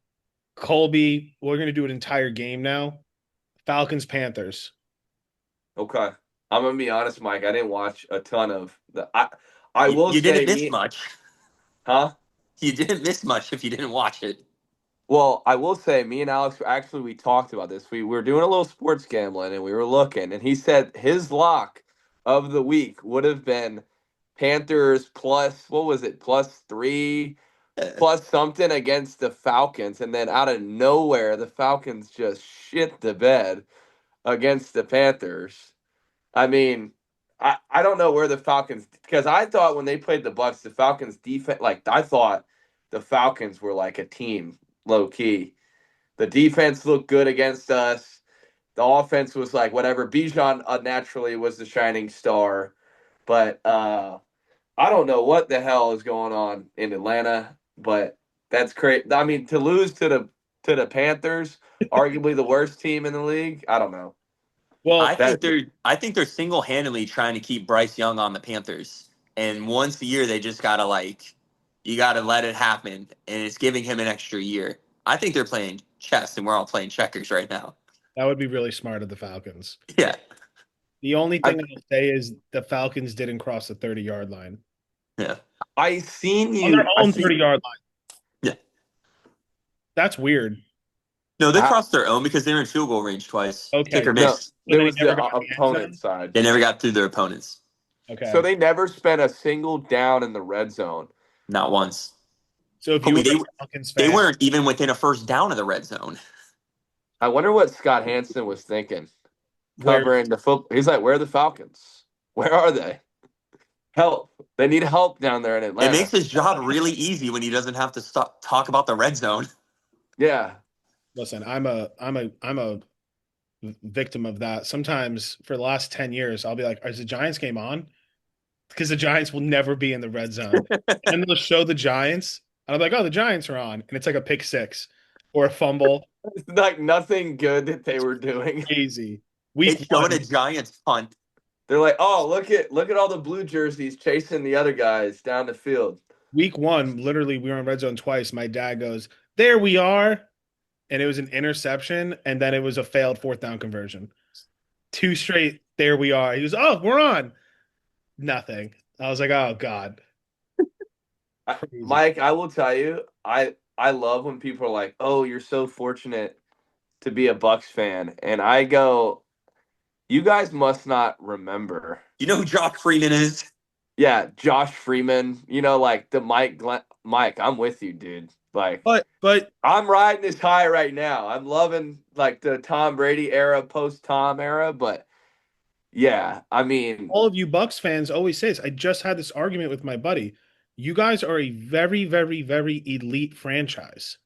Colby, we're gonna do an entire game now. Falcons Panthers. Okay. I'm gonna be honest, Mike. I didn't watch a ton of the I You, will you say didn't miss me much. huh? You didn't miss much if you didn't watch it. Well, I will say, me and Alex actually we talked about this. We were doing a little sports gambling, and we were looking, and he said his lock of the week would have been Panthers plus what was it, +3, plus something against the Falcons, and then out of nowhere, the Falcons just shit the bed against the Panthers. I mean, I don't know where the Falcons because I thought when they played the Bucs, the Falcons defense like I thought the Falcons were like a team low key. The defense looked good against us. The offense was like whatever. Bijan naturally was the shining star, but I don't know what the hell is going on in Atlanta. But that's crazy. I mean, to lose to the Panthers, arguably the worst team in the league. I don't know. Well, I That think they're single-handedly trying to keep Bryce Young on the Panthers. And once a year they just gotta You got to let it happen, and it's giving him an extra year. I think they're playing chess, and we're all playing checkers right now. That would be really smart of the Falcons. Yeah. The only I, thing I'll say is the Falcons didn't cross the 30-yard line. Yeah. I seen On their you. own 30-yard line. Yeah. That's weird. No, they crossed their own because they were in field goal range twice. Okay. Kick or No, miss. there they was never the got the end opponent zone? side. They never got through their opponents. Okay. So they never spent a single down in the red zone. Not once. So if you were Colby, a Falcons they fan, weren't even within a first down of the red zone. I wonder what Scott Hansen was thinking. where Covering the football. He's like, where are the Falcons? Where are they? Help. They need help down there in It Atlanta. makes his job really easy when he doesn't have to talk about the red zone. Yeah. listen, I'm a victim of that. Sometimes for the last 10 years, I'll be like, is the Giants game on? Because the Giants will never be in the red zone. And they'll show the Giants, and I'm like, oh, the Giants are on. And it's like a pick six or a fumble. It's like nothing good that they were doing. Easy. It's Week showing one, a Giants punt. They're like, oh, look at all the blue jerseys chasing the other guys down the field. week one, literally, we were in red zone twice. My dad goes, there we are. And it was an interception, and then it was a failed fourth down conversion. Two straight, there we are. He goes, oh, we're on. Nothing. I was like, oh, God. Crazy. Mike, I will tell you, I love when people are like, "Oh, you're so fortunate to be a Bucs fan," and I go, "You guys must not remember." You know who Josh Freeman is? Yeah, Josh Freeman. You know, like the Mike, I'm with you, dude. Like, But I'm riding this high right now. I'm loving like the Tom Brady era, post Tom era, but yeah, I mean, all of you Bucks fans always say this. I just had this argument with my buddy. You guys are a very, very, very elite franchise.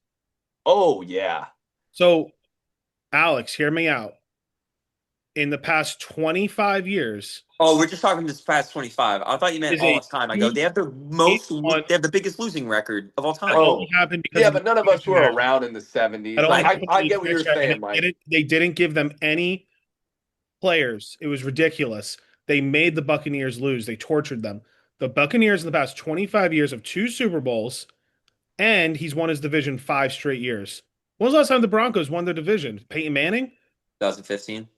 oh yeah, So, Alex, hear me out. In the past 25 years, Oh, we're just talking this past 25. I thought you meant is all a the time. I go, they have they have the biggest losing record of all time. Oh, happened because yeah, of but the none of us were era. around in the '70s. It only Like, happened I in get what you're the era, and saying, Mike. they didn't give them any players. It was ridiculous. They made the Buccaneers lose. They tortured them. The Buccaneers in the past 25 years have two Super Bowls, and he's won his division 5 straight years. When was the last time the Broncos won their division? Peyton Manning? 2015.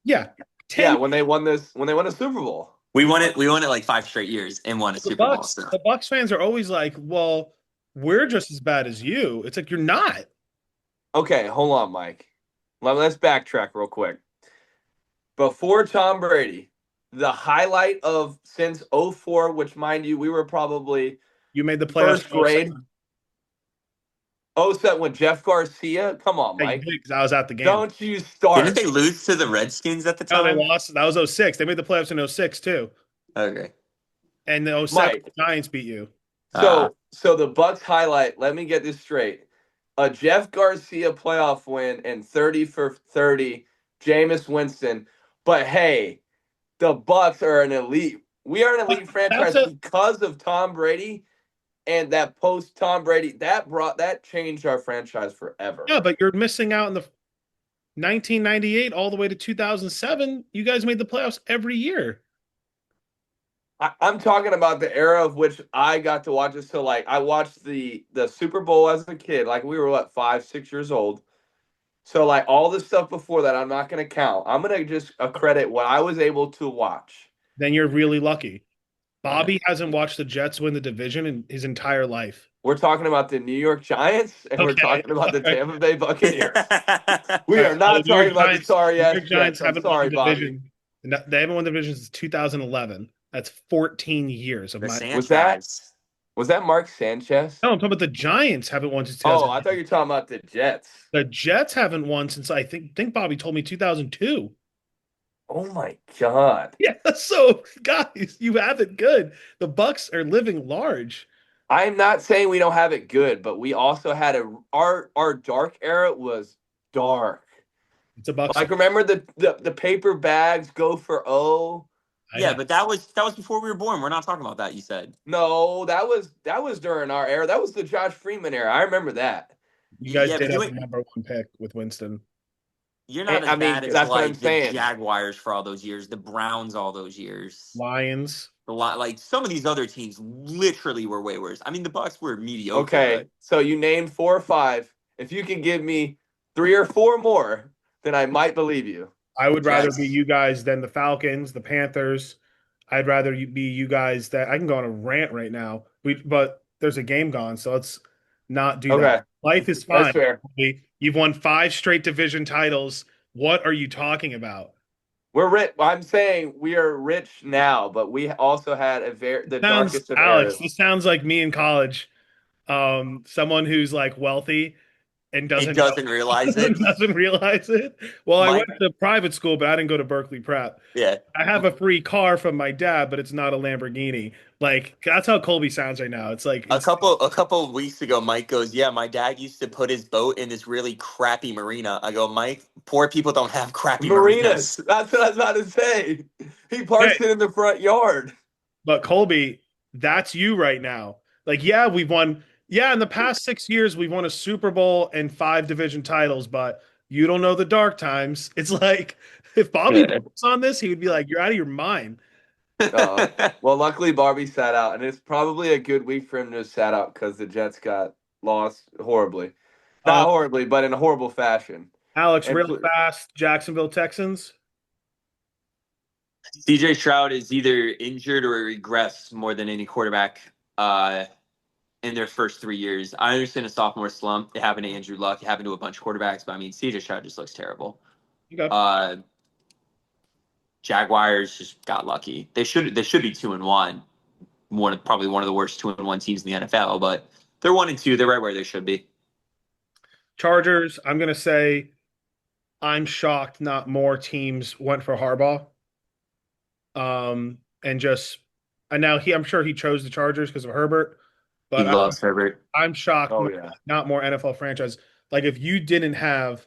Yeah. Yeah, 10 when they won the Super Bowl. We won it like 5 straight years and won a Super Bowl. So. The Bucs fans are always like, well, we're just as bad as you. It's like, you're not. Okay, hold on, Mike. Let's backtrack real quick. Before Tom Brady, the highlight of since '04, which mind you, we were probably You made the playoffs. first grade. '07 with Jeff Garcia. Come on, Mike. Because I was at the game. Don't you start. Didn't they lose to the Redskins at the No, they time? lost. That was '06. They made the playoffs in '06 too. Okay. And the '07 Mike. Giants beat you. So the Bucs highlight, let me get this straight. A Jeff Garcia playoff win and 30 for 30, Jameis Winston. But hey, the Bucs are an elite. We are an elite franchise because of Tom Brady and that post Tom Brady. That changed our franchise forever. Yeah, but you're missing out in the 1998 all the way to 2007. You guys made the playoffs every year. I'm talking about the era of which I got to watch it. So, like, I watched the Super Bowl as a kid. Like, we were, 5, 6 years old. So, like, all the stuff before that, I'm not going to count. I'm going to just accredit what I was able to watch. Then you're really lucky. Bobby hasn't watched the Jets win the division in his entire life. We're talking about the New York Giants, and we're talking about the Tampa Bay Buccaneers. We are not talking about the sorry-ass Jets. I'm sorry, Bobby. They haven't won the division since 2011. That's 14 years of my. Was that Mark Sanchez? No, I'm talking about the Giants haven't won since. Oh, I thought you were talking about the Jets. The Jets haven't won since I think Bobby told me 2002. Oh my God! Yeah, so guys, you have it good. The Bucs are living large. I'm not saying we don't have it good, but we also had our dark era was dark. It's a Bucs. Like, remember the paper bags go for O. Yeah, but that was before we were born. We're not talking about that. You said no. That was during our era. That was the Josh Freeman era. I remember that. You guys did have the number one pick with Winston. You're not as bad as that's like what I'm saying. The Jaguars for all those years, the Browns all those years, Lions. Like some of these other teams literally were way worse. I mean, the Bucs were mediocre. Okay, But so you named 4 or 5. If you can give me 3 or 4 more, then I might believe you. I would rather be Jets. you guys than the Falcons, the Panthers. I'd rather be you guys that I can go on a rant right now. But there's a game gone, so let's not do that. Okay, Life is that's fine. fair. You've won 5 straight division titles. What are you talking about? We're rich. I'm saying we are rich now, but we also had the Sounds darkest of Alex, eras. this sounds like me in college. Someone who's like wealthy and It doesn't doesn't realize know, it. doesn't realize it. Well, I went Mike, to private school, but I didn't go to Berkeley Prep. yeah. I have a free car from my dad, but it's not a Lamborghini. Like that's how Colby sounds right now. It's like A it's couple of weeks ago, Mike goes, "Yeah, my dad used to put his boat in this really crappy marina." I go, "Mike, poor people don't have crappy Marinas. marinas." That's what I was about to say. He okay, parks it in the front yard. but Colby, that's you right now. Like, yeah, we've won. Yeah, in the past 6 years, we've won a Super Bowl and 5 division titles, but you don't know the dark times. It's like if Bobby Yeah. was on this, he would be like, "You're out of your mind." Well, luckily Barbie sat out, and it's probably a good week for him to sat out because the Jets got lost horribly. Uh, Not horribly, but in a horrible fashion. Alex, And real fast, Jacksonville Texans. CJ Stroud is either injured or regressed more than any quarterback in their first 3 years. I understand a sophomore slump. It happened to Andrew Luck. It happened to a bunch of quarterbacks, but I mean, CJ Stroud just looks terrible. Okay. Jaguars just got lucky. They should be 2-1. Probably one of the worst 2-1 teams in the NFL, but they're 1-2. They're right where they should be. Chargers, I'm gonna say I'm shocked not more teams went for Harbaugh. And just and now I'm sure he chose the Chargers because of Herbert, He but loves Herbert. I'm shocked oh yeah, not more NFL franchise. Like if you didn't have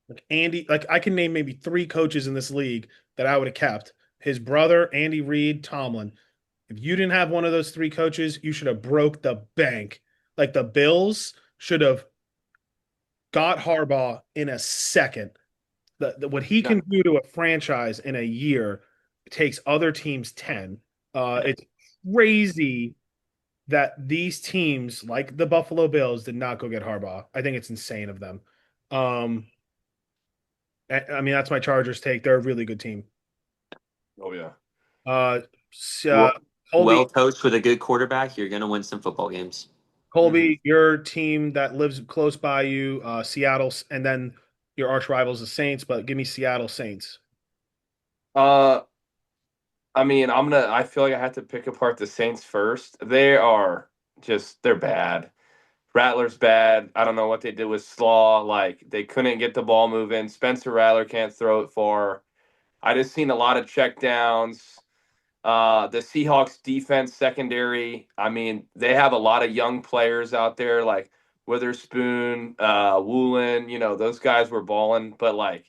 like Andy, like I can name maybe 3 coaches in this league that I would have kept. His brother, Andy Reid, Tomlin. If you didn't have one of those 3 coaches, you should have broke the bank. Like the Bills should have got Harbaugh in a second. What he no, can do to a franchise in a year takes other teams 10. It's crazy that these teams, like the Buffalo Bills, did not go get Harbaugh. I think it's insane of them. Um, I mean, that's my Chargers take. They're a really good team. oh yeah. Uh, Well, Colby, well coached with a good quarterback, you're going to win some football games. hmm Your team that lives close by you, Seattle, and then your arch rivals, the Saints. But give me Seattle Saints. Uh, I mean, I feel like I have to pick apart the Saints first. They're bad. Rattler's bad. I don't know what they did with Slaw. Like they couldn't get the ball moving. Spencer Rattler can't throw it far. I just seen a lot of checkdowns. The Seahawks defense secondary. I mean, they have a lot of young players out there like Witherspoon, Woolen. You know, those guys were balling. But like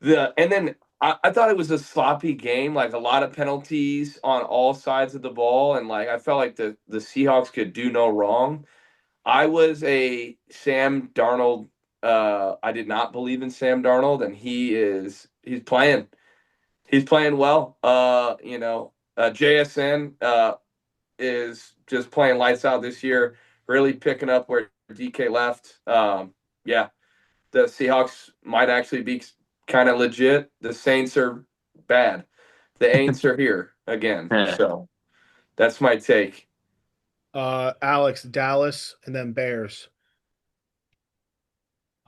and then I thought it was a sloppy game, like a lot of penalties on all sides of the ball, and like I felt like the Seahawks could do no wrong. I was a Sam Darnold. I did not believe in Sam Darnold, and he's playing. He's playing well. JSN is just playing lights out this year. Really picking up where DK left. Yeah, the Seahawks might actually be kind of legit. The Saints are bad. The Aints are here again. Yeah. So that's my take. Alex, Dallas, and then Bears.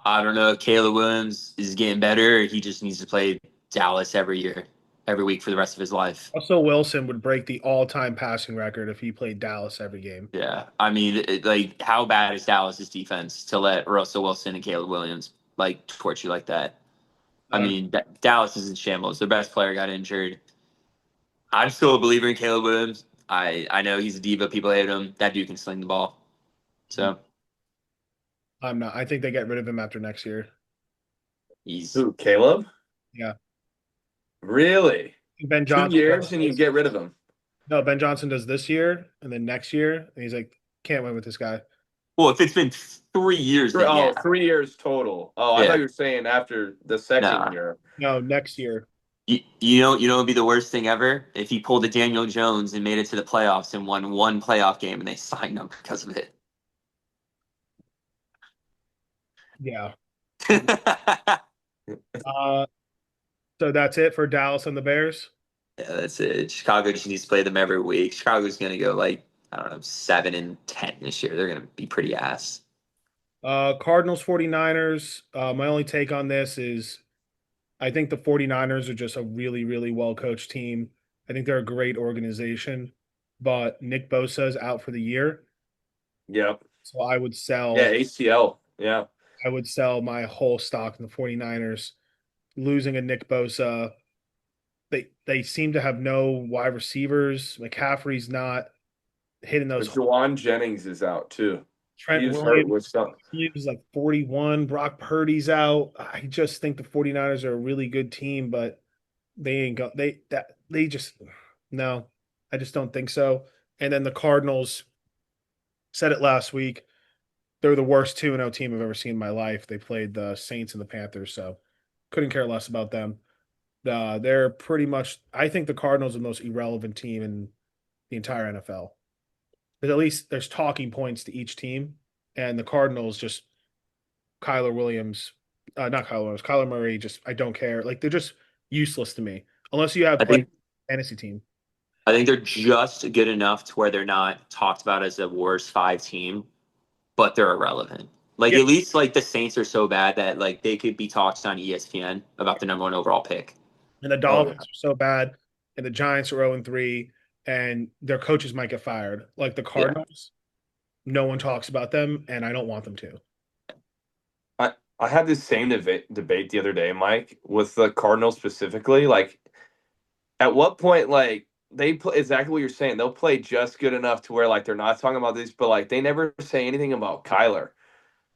I don't know if Caleb Williams is getting better or he just needs to play Dallas every week for the rest of his life. Russell Wilson would break the all-time passing record if he played Dallas every game. Yeah. I mean, like, how bad is Dallas's defense to let Russell Wilson and Caleb Williams, like, torch you like that? I mean, Dallas is in shambles. Their best player got injured. I'm still a believer in Caleb Williams. I know he's a diva. People hate him. That dude can sling the ball. So I'm not. I think they get rid of him after next year. he's Who, Caleb? Yeah. Really? Ben Two Johnson years and you get rid of him. No, Ben Johnson does this year and then next year, and he's like, can't win with this guy. well. If it's been 3 years, then yeah, 3 years total. Oh, I yeah. thought you were saying after the second Nah. year. No, next year. You know, it'd be the worst thing ever if he pulled a Daniel Jones and made it to the playoffs and won one playoff game and they signed him because of it. Yeah. Yeah, Uh, so that's it for Dallas and the Bears. that's it. Chicago just needs to play them every week. Chicago's gonna go like I don't know 7-10 this year. They're gonna be pretty ass. Cardinals 49ers. My only take on this is I think the 49ers are just a really, really well coached team. I think they're a great organization, but Nick Bosa is out for the year. Yep. So I would Yeah, sell ACL. Yeah. my whole stock in the 49ers. Losing a Nick Bosa. They seem to have no wide receivers. McCaffrey's not hitting those. But Jawan Jennings is out too. Trent He was hurt Williams with something. is like 41. Brock Purdy's out. I just think the 49ers are a really good team, but they ain't go they just no. I just don't think so. And then the Cardinals said it last week. They're the worst 2-0 team I've ever seen in my life. They played the Saints and the Panthers, so couldn't care less about them. They're pretty much I think the Cardinals are the most irrelevant team in the entire NFL. But at least there's talking points to each team, and the Cardinals just Kyler Williams, not Kyler Williams, Kyler Murray. Just I don't care. Like they're just useless to me unless you have I play think fantasy team. I think they're just good enough to where they're not talked about as a worst five team, but they're irrelevant. Like Yeah, at least like the Saints are so bad that like they could be talked on ESPN about the number one overall pick. and the Oh yeah. Dolphins are so bad, and the Giants are 0-3, and their coaches might get fired. Like the Yeah. Cardinals, no one talks about them, and I don't want them to. I had this same debate the other day, Mike, with the Cardinals specifically. Like, at what point, like, they play exactly what you're saying. They'll play just good enough to where, like, they're not talking about this, but, like, they never say anything about Kyler.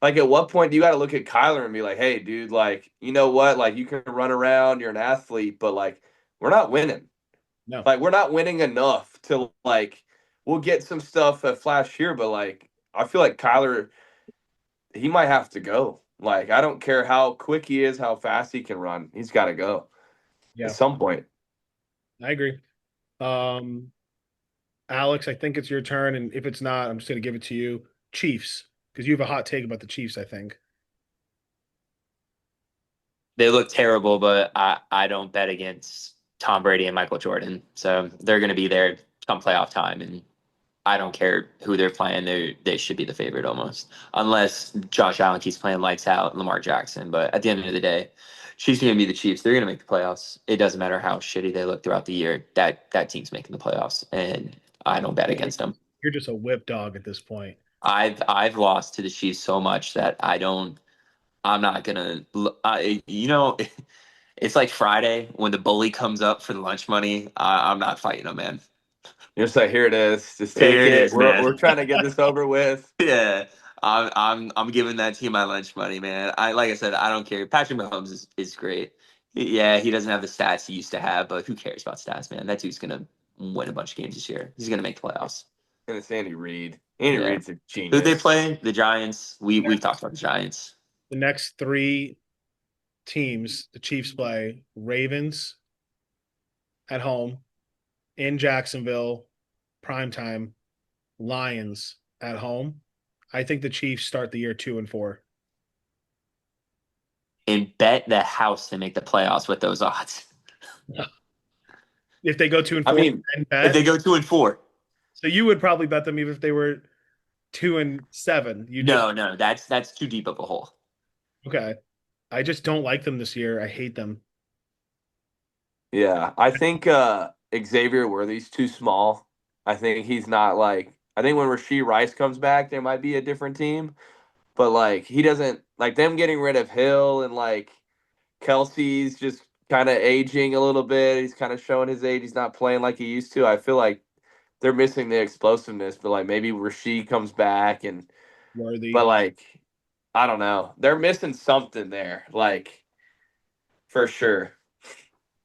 Like, at what point do you got to look at Kyler and be like, hey, dude, like, you know what? Like, you can run around, you're an athlete, but, like, we're not winning. No, Like, we're not winning enough to, like, we'll get some stuff at flash here, but, like, I feel like Kyler, he might have to go. Like, I don't care how quick he is, how fast he can run. He's got to go at yeah, some point. I agree. Um, Alex, I think it's your turn, and if it's not, I'm just going to give it to you. Chiefs, because you have a hot take about the Chiefs. I think. They look terrible, but I don't bet against Tom Brady and Michael Jordan. So they're going to be there come playoff time, and I don't care who they're playing. They should be the favorite almost, unless Josh Allen keeps playing lights out, Lamar Jackson. But at the end of the day, Chiefs are going to be the Chiefs. They're going to make the playoffs. It doesn't matter how shitty they look throughout the year. That team's making the playoffs, and I don't bet against them. You're just a whip dog at this point. I've lost to the Chiefs so much that I don't. I'm not gonna. It's like Friday when the bully comes up for the lunch money. I'm not fighting him, man. You're just like, here it is. Just take Here it it. is, man. We're trying to get this over with. Yeah, I'm giving that team my lunch money, man. Like I said, I don't care. Patrick Mahomes is great. Yeah, he doesn't have the stats he used to have, but who cares about stats, man? That dude's gonna win a bunch of games this year. He's gonna make the playoffs. And it's Andy Reid. Andy Yeah. Reid's a Who they genius. play? The Giants. We've talked about the Giants. The next three teams, the Chiefs play Ravens at home, in Jacksonville, primetime, Lions at home. I think the Chiefs start the year 2-4. And bet the house to make the playoffs with those odds. If they go two and I four, mean, and If they bet. go 2-4. So you would probably bet them even if they were 2-7. You just No, that's too deep of a hole. okay. I just don't like them this year. I hate them. yeah, I think Xavier Worthy's too small. I think he's not like. I think when Rasheed Rice comes back, there might be a different team. But like, he doesn't like them getting rid of Hill and like Kelsey's just kind of aging a little bit. He's kind of showing his age. He's not playing like he used to. I feel like they're missing the explosiveness. But like maybe Rasheed comes back and but Worthy. like I don't know. They're missing something there. Like for sure.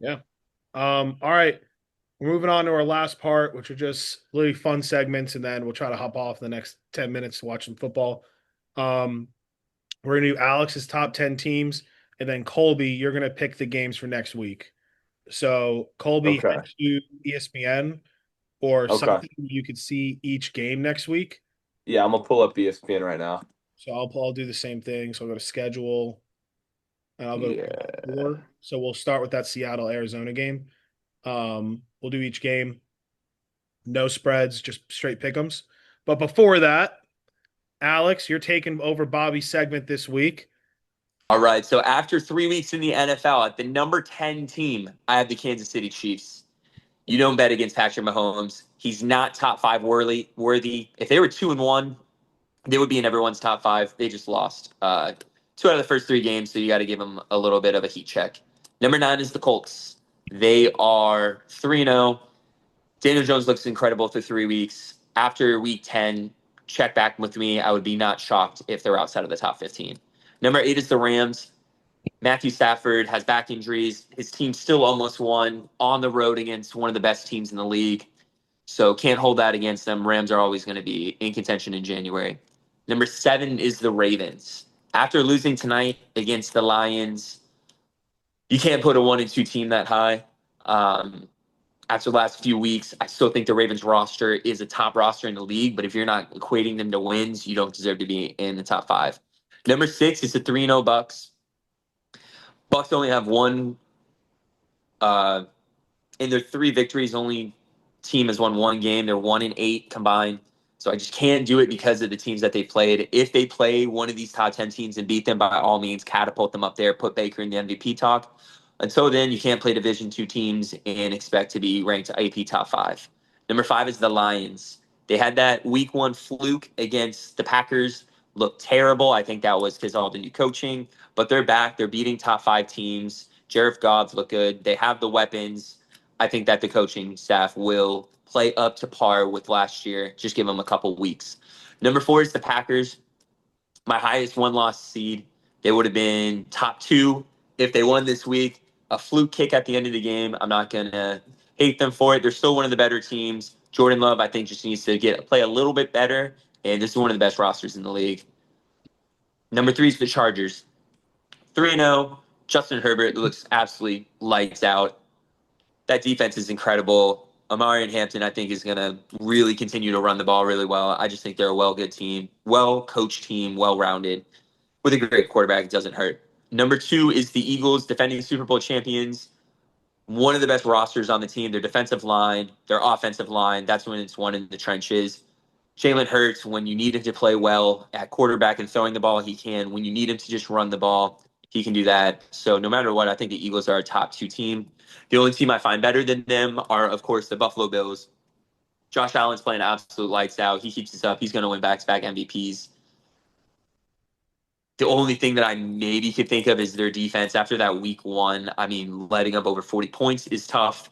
Yeah. All right. We're moving on to our last part, which are just really fun segments, and then we'll try to hop off in the next 10 minutes to watch some football. Um, we're gonna do Alex's top 10 teams, and then Colby, you're gonna pick the games for next week. So Colby, head Okay. to ESPN or Okay. something you could see each game next week. Yeah, I'm gonna pull up ESPN right now. So I'll do the same thing. So I'll go to schedule and I'll go to Yeah. four. So we'll start with that Seattle Arizona game. We'll do each game, no spreads, just straight pick'ems. But before that, Alex, you're taking over Bobby's segment this week. All right. So after 3 weeks in the NFL, at the number 10 team, I have the Kansas City Chiefs. You don't bet against Patrick Mahomes. He's not top five worthy. If they were 2-1, they would be in everyone's top five. They just lost two out of the first three games, so you got to give them a little bit of a heat check. Number 9 is the Colts. They are 3-0. Daniel Jones looks incredible through 3 weeks. After week 10, check back with me. I would be not shocked if they're outside of the top 15. Number 8 is the Rams. Matthew Stafford has back injuries. His team still almost won on the road against one of the best teams in the league. So can't hold that against them. Rams are always going to be in contention in January. Number 7 is the Ravens. After losing tonight against the Lions, you can't put a 1-2 team that high. After the last few weeks, I still think the Ravens roster is a top roster in the league, but if you're not equating them to wins, you don't deserve to be in the top 5. Number 6 is the 3-0 Bucs. Bucs only have one uh, in their 3 victories, only team has won one game. They're 1-8 combined. So I just can't do it because of the teams that they played. If they play one of these top 10 teams and beat them, by all means, catapult them up there, put Baker in the MVP talk. Until then, you can't play Division two teams and expect to be ranked AP top 5. Number 5 is the Lions. They had that week 1 fluke against the Packers. Looked terrible. I think that was because all the new coaching. But they're back. They're beating top 5 teams. Jared Goff look good. They have the weapons. I think that the coaching staff will play up to par with last year. Just give them a couple weeks. Number 4 is the Packers. My highest one-loss seed. They would have been top 2 if they won this week. A fluke kick at the end of the game. I'm not gonna hate them for it. They're still one of the better teams. Jordan Love, I think, just needs to play a little bit better. And this is one of the best rosters in the league. Number 3 is the Chargers. 3-0. Justin Herbert looks absolutely lights out. That defense is incredible. Amari and Hampton, I think, is going to really continue to run the ball really well. I just think they're a well-good team, well-coached team, well-rounded, with a great quarterback. It doesn't hurt. Number 2 is the Eagles, defending Super Bowl champions. One of the best rosters on the team. Their defensive line, their offensive line, that's when it's won in the trenches. Jalen Hurts, when you need him to play well at quarterback and throwing the ball, he can. When you need him to just run the ball, he can do that. So no matter what, I think the Eagles are a top 2 team. The only team I find better than them are, of course, the Buffalo Bills. Josh Allen's playing absolute lights out. He keeps this up. He's going to win back-to-back MVPs. The only thing that I maybe could think of is their defense. After that week 1, I mean, letting up over 40 points is tough.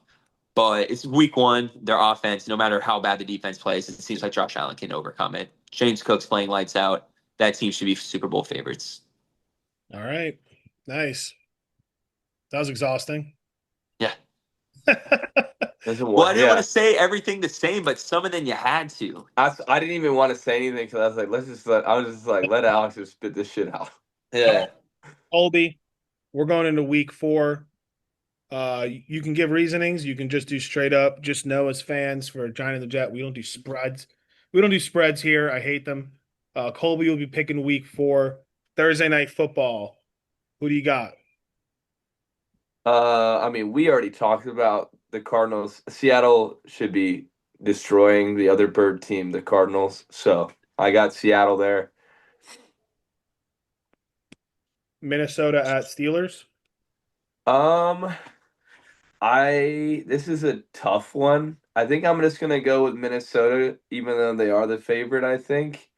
But it's week 1, their offense, no matter how bad the defense plays, it seems like Josh Allen can overcome it. James Cook's playing lights out. That team should be Super Bowl favorites. All right. Nice. That was exhausting. Yeah. Doesn't Well, I work. didn't want Yeah. to say everything the same, but some of them you had to. I didn't even want to say anything because I was like, let Alex just spit this shit out. Yeah. Colby, we're going into week 4. You can give reasonings. You can just do straight up. Just know as fans for Giant and the Jet, we don't do spreads. We don't do spreads here. I hate them. Colby will be picking week 4. Thursday night football. Who do you got? I mean, we already talked about the Cardinals. Seattle should be destroying the other bird team, the Cardinals. So I got Seattle there. Minnesota at Steelers. Um, I this is a tough one. I think I'm just gonna go with Minnesota, even though they are the favorite. I think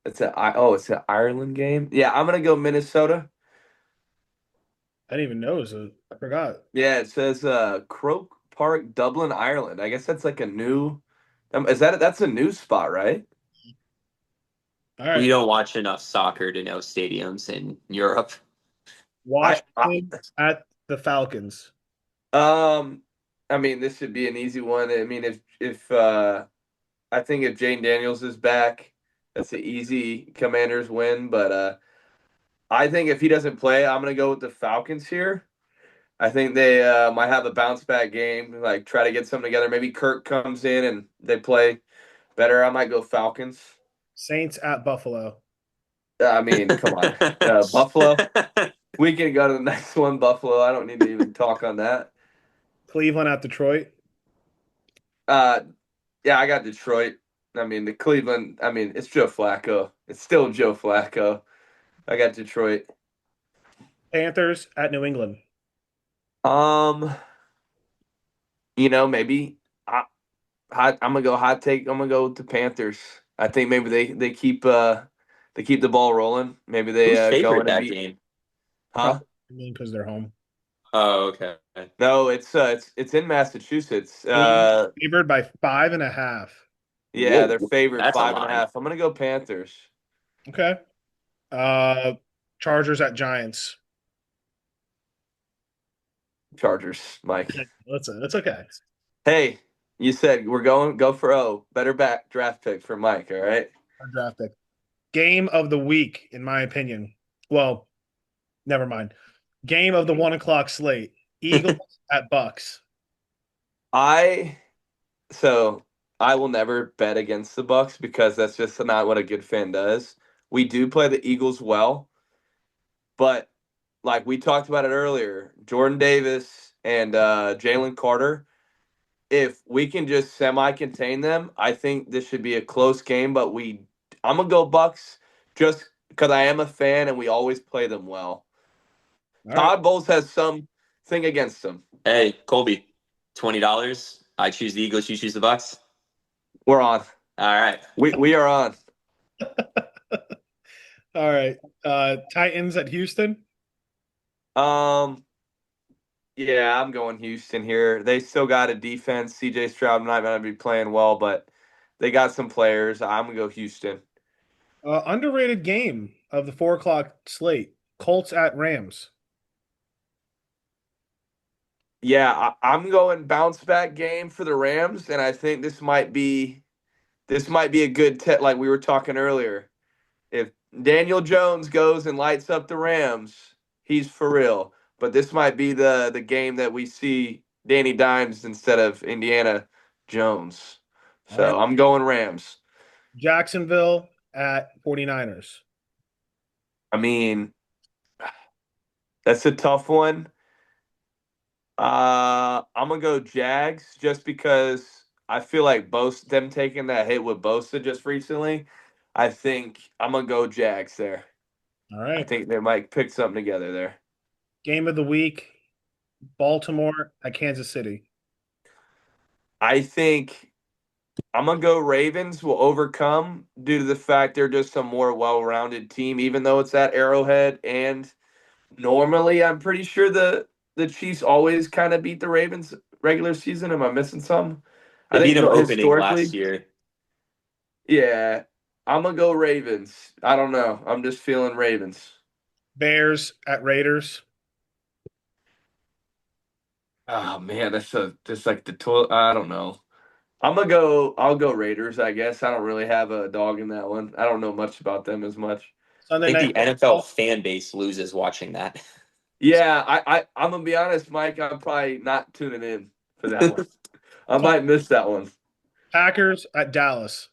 it's an Ireland game. Yeah, I'm gonna go Minnesota. I didn't even know it was I forgot. Yeah, it says Croke Park, Dublin, Ireland. I guess that's like a new. That's a new spot, right? All We right. don't watch enough soccer to know stadiums in Europe. I Washington at the Falcons. um, I mean, this should be an easy one. I mean, if I think if Jane Daniels is back, that's an easy Commanders win. But I think if he doesn't play, I'm gonna go with the Falcons here. I think they might have a bounce back game, like try to get something together. Maybe Kirk comes in and they play better. I might go Falcons. Saints at Buffalo. I mean, come on. Buffalo. We can go to the next one, Buffalo. I don't need to even talk on that. Cleveland at Detroit. Uh, yeah, I got Detroit. I mean, the Cleveland. I mean, it's Joe Flacco. It's still Joe Flacco. I got Detroit. Panthers at New England. Um, maybe I'm gonna go hot take. I'm gonna go with the Panthers. I think maybe they keep the ball rolling. Maybe they Who's go favored in and that beat. game? Huh? Probably because they're home. Oh, okay. No, it's in Massachusetts. Favored by 5.5. Yeah, Whoa, they're favored that's a five and a line. half. I'm gonna go Panthers. Okay. Chargers at Giants. Chargers, Mike. That's okay. Hey, you said we're going go for O. Better back draft pick for Mike. All right. Our draft pick. Game of the week, in my opinion. Well, never mind. Game of the 1 o'clock slate. Eagles at Bucs. I so I will never bet against the Bucks because that's just not what a good fan does. We do play the Eagles well, but like we talked about it earlier, Jordan Davis and Jalen Carter. If we can just semi contain them, I think this should be a close game. But I'm gonna go Bucks just because I am a fan and we always play them well. All right. Todd Bowles has some thing against them. Hey, Colby, $20. I choose the Eagles. You choose the Bucks. We're on. All right. We are on. All right. Titans at Houston. Um, yeah, I'm going Houston here. They still got a defense. CJ Stroud not going to be playing well, but they got some players. I'm gonna go Houston. Underrated game of the 4 o'clock slate. Colts at Rams. Yeah, I'm going bounce back game for the Rams, and I think this might be a good like we were talking earlier. If Daniel Jones goes and lights up the Rams, he's for real. But this might be the game that we see Danny Dimes instead of Indiana Jones. All right. So I'm going Rams. Jacksonville at 49ers. I mean, that's a tough one. I'm gonna go Jags just because I feel like them taking that hit with Bosa just recently. I think I'm gonna go Jags there. All I right. think they might pick something together there. Game of the week. Baltimore at Kansas City. I think I'm gonna go Ravens will overcome due to the fact they're just a more well-rounded team, even though it's at Arrowhead. And normally, I'm pretty sure the Chiefs always kind of beat the Ravens regular season. Am I missing some? I They beat think him opening last historically, year. yeah. I'm gonna go Ravens. I don't know. I'm just feeling Ravens. Bears at Raiders. Oh man, that's just like the toilet. I don't know. I'm gonna go. I'll go Raiders. I guess I don't really have a dog in that one. I don't know much about them as much. I Sunday think night the NFL football. fan base loses watching that. Yeah, I'm gonna be honest, Mike. I'm probably not tuning in for that one. I might miss that one. Packers at Dallas.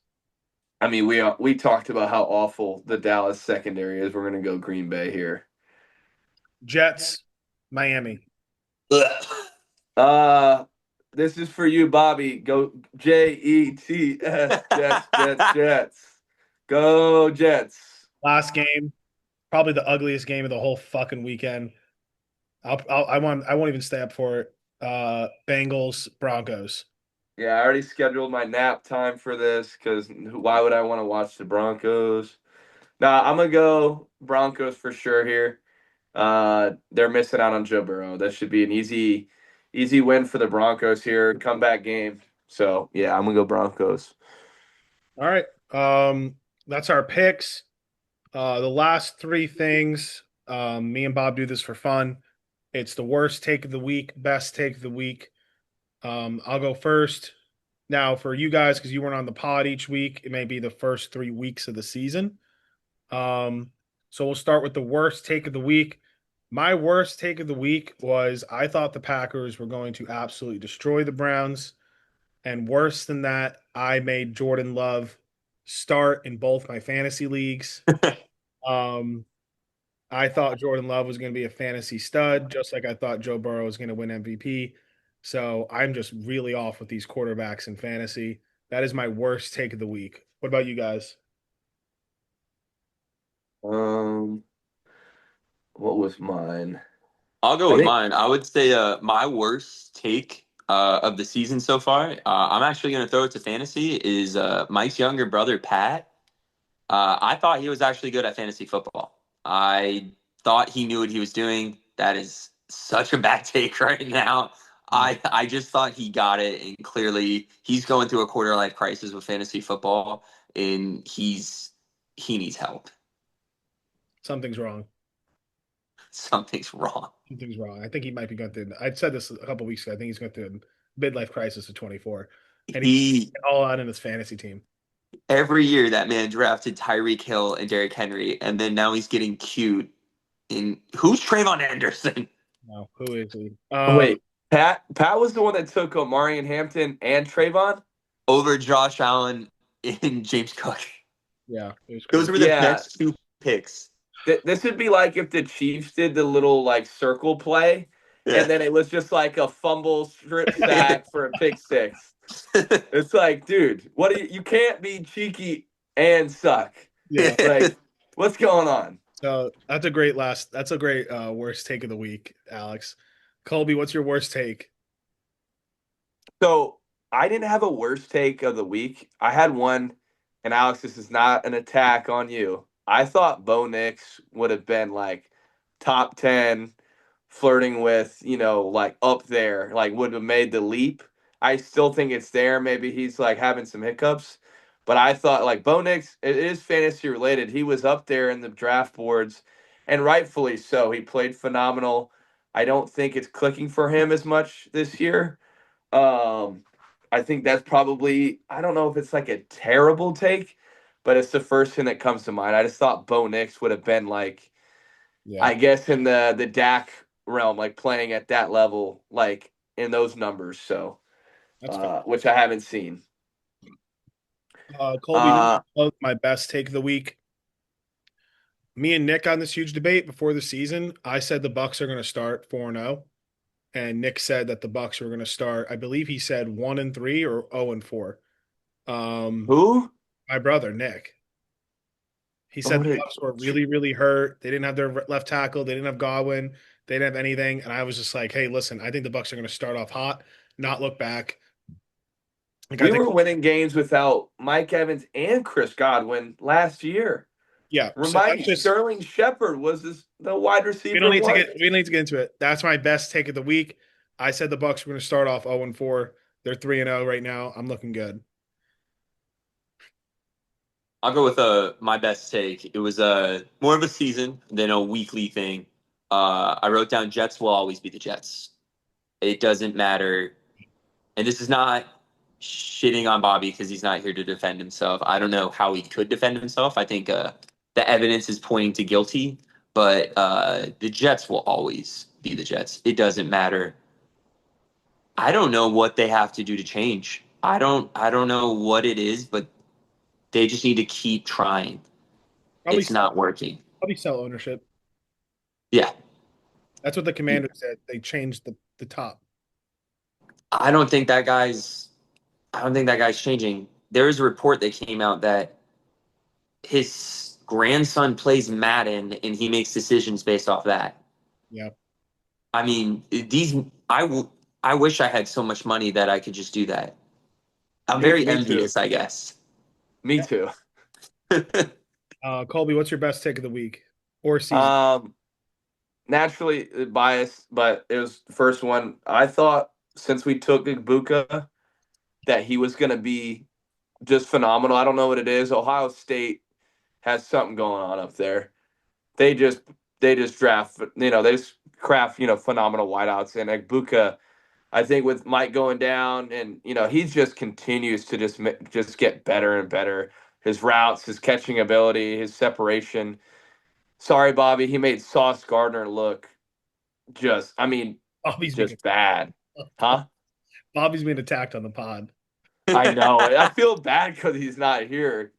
I mean, we talked about how awful the Dallas secondary is. We're gonna go Green Bay here. Jets, Miami. Ugh. Uh, this is for you, Bobby. Go Jets, Jets, Jets, Jets. Go Jets. Last game, probably the ugliest game of the whole fucking weekend. I won't even stay up for it. Bengals, Broncos. Yeah, I already scheduled my nap time for this because why would I want to watch the Broncos? Nah, I'm gonna go Broncos for sure here. They're missing out on Joe Burrow. That should be an easy win for the Broncos here. Comeback game. So yeah, I'm gonna go Broncos. All right. That's our picks. The last three things, me and Bob do this for fun. It's the worst take of the week, best take of the week. I'll go first. Now, for you guys, because you weren't on the pod each week, it may be the first 3 weeks of the season. So we'll start with the worst take of the week. My worst take of the week was I thought the Packers were going to absolutely destroy the Browns. And worse than that, I made Jordan Love start in both my fantasy leagues. Um, I thought Jordan Love was going to be a fantasy stud, just like I thought Joe Burrow was going to win MVP. So I'm just really off with these quarterbacks in fantasy. That is my worst take of the week. What about you guys? Um, what was mine? I'll go I with think. mine. I would say my worst take of the season so far. I'm actually going to throw it to fantasy. Is Mike's younger brother Pat? I thought he was actually good at fantasy football. I thought he knew what he was doing. That is such a bad take right now. I just thought he got it, and clearly he's going through a quarter life crisis with fantasy football, and he needs help. Something's wrong. Something's wrong. Something's wrong. I think he might be going through. I said this a couple weeks ago. I think he's going through a midlife crisis at 24, and he's He all out in his fantasy team. Every year that man drafted Tyreek Hill and Derrick Henry, and then now he's getting cute. And who's Trayvon Anderson No, who is he? Wait, Pat was the one that took Omari and Hampton and Trayvon. over Josh Allen and James Cook? Yeah, it was Those crazy. were the Yeah, best two picks. this would be like if the Chiefs did the little like circle play, and Yeah. then it was just like a fumble strip sack for a pick six. It's like, dude, what do you can't be cheeky and suck. Yeah. Like, what's going on? So that's a great last. That's a great worst take of the week, Alex. Colby, what's your worst take? So I didn't have a worst take of the week. I had one, and Alex, this is not an attack on you. I thought Bo Nix would have been like top 10, flirting with, like up there, like would have made the leap. I still think it's there. Maybe he's like having some hiccups. But I thought like Bo Nix, it is fantasy related. He was up there in the draft boards, and rightfully so. He played phenomenal. I don't think it's clicking for him as much this year. Um, I think that's probably, I don't know if it's like a terrible take, but it's the first thing that comes to mind. I just thought Bo Nix would have been like, Yeah, I guess in the Dak realm, like playing at that level, like in those numbers. So, that's fair. which I haven't seen. Colby, Uh, my best take of the week. Me and Nick on this huge debate before the season. I said the Bucs are going to start 4-0, and Nick said that the Bucs were going to start. I believe he said 1-3 or 0-4. Um, who? my brother Nick. He said Oh, the Bucs were really, really hurt. They didn't have their left tackle. They didn't have Godwin. They didn't have anything. And I was just like, hey, listen, I think the Bucs are going to start off hot, not look back. Like I We think, were winning games without Mike Evans and Chris Godwin last year. yeah. So Remind that's me, just Sterling Shepard was the wide receiver. What? we don't need to get into it. That's my best take of the week. I said the Bucs were going to start off 0-4. They're 3-0 right now. I'm looking good. I'll go with my best take. It was more of a season than a weekly thing. I wrote down Jets will always be the Jets. It doesn't matter. And this is not shitting on Bobby because he's not here to defend himself. I don't know how he could defend himself. I think the evidence is pointing to guilty, but the Jets will always be the Jets. It doesn't matter. I don't know what they have to do to change. I don't know what it is, but they just need to keep trying. Probably It's sell, not working. probably sell ownership. Yeah. That's what the commander said. They changed the top. I don't think that guy's I don't think that guy's changing. There is a report that came out that his grandson plays Madden and he makes decisions based off that. Yeah. I mean, I wish I had so much money that I could just do that. I'm very Me too. envious, I guess. Me too. Colby, what's your best take of the week or season? Naturally biased, but it was the first one. I thought since we took Ibuka that he was going to be just phenomenal. I don't know what it is. Ohio State has something going on up there. They just draft, they just craft, phenomenal wideouts. And Ibuka, I think with Mike going down, and he just continues to just get better and better. His routes, his catching ability, his separation. Sorry, Bobby, he made Sauce Gardner look just, I mean, Bobby's being just bad. Huh? Bobby's being attacked on the pod. I know. I feel bad because he's not here.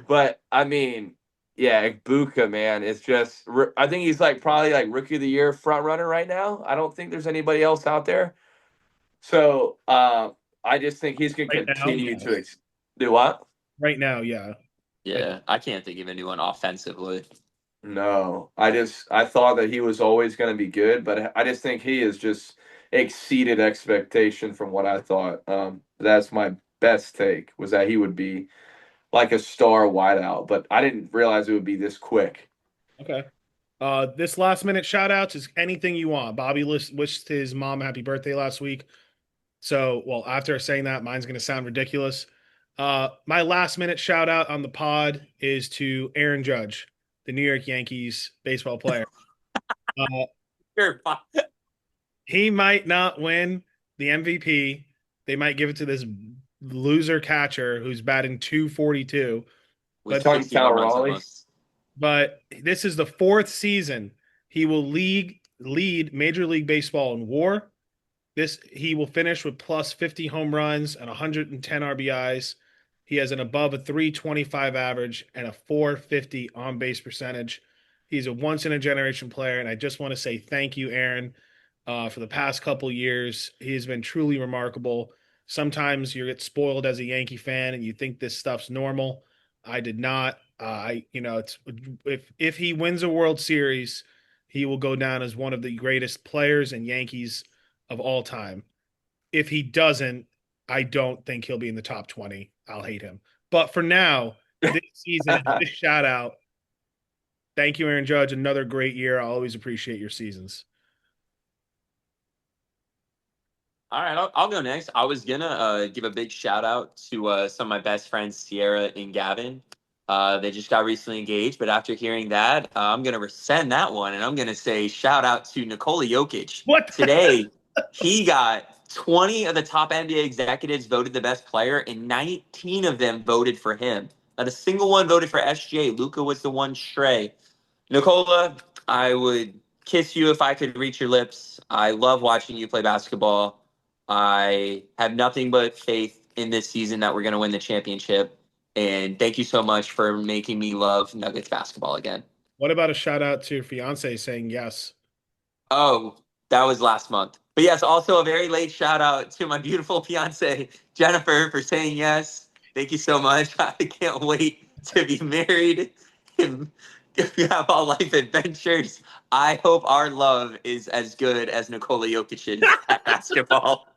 But I mean, yeah, Ibuka, man, it's just. I think he's like probably like rookie of the year front runner right now. I don't think there's anybody else out there. So I just think he's going to Right now, continue to yes. do what? Right now, yeah. Yeah, I can't think of anyone offensively. No, I thought that he was always going to be good, but I just think he has just exceeded expectation from what I thought. That's my best take was that he would be like a star wideout, but I didn't realize it would be this quick. Okay. This last minute shout outs is anything you want. Bobby wished his mom happy birthday last week. So, well, after saying that, mine's going to sound ridiculous. My last minute shout out on the pod is to Aaron Judge, the New York Yankees baseball player. Uh, Sure, he might not win the MVP. They might give it to this loser catcher who's batting 242. with But 60 Cal home runs Raleigh. almost. but this is the fourth season he will lead Major League Baseball in WAR. He will finish with plus 50 home runs and 110 RBIs. He has an above a 325 average and a 450 on base percentage. He's a once in a generation player, and I just want to say thank you, Aaron, for the past couple years. He has been truly remarkable. Sometimes you get spoiled as a Yankee fan and you think this stuff's normal. I did not. It's if he wins a World Series, he will go down as one of the greatest players and Yankees of all time. If he doesn't, I don't think he'll be in the top 20. I'll hate him. But for now, this season, this shout out. Thank you, Aaron Judge. Another great year. I always appreciate your seasons. All right, I'll go next. I was gonna give a big shout out to some of my best friends, Sierra and Gavin. They just got recently engaged, but after hearing that, I'm gonna rescind that one, and I'm gonna say shout out to Nikola Jokic. What? Today, he got 20 of the top NBA executives voted the best player, and 19 of them voted for him. Not a single one voted for SGA. Luca was the one stray. Nikola, I would kiss you if I could reach your lips. I love watching you play basketball. I have nothing but faith in this season that we're going to win the championship. And thank you so much for making me love Nuggets basketball again. What about a shout out to your fiance saying yes? Oh, that was last month. But yes, also a very late shout out to my beautiful fiance, Jennifer, for saying yes. Thank you so much. I can't wait to be married and have all life adventures. I hope our love is as good as Nikola Jokic's at basketball.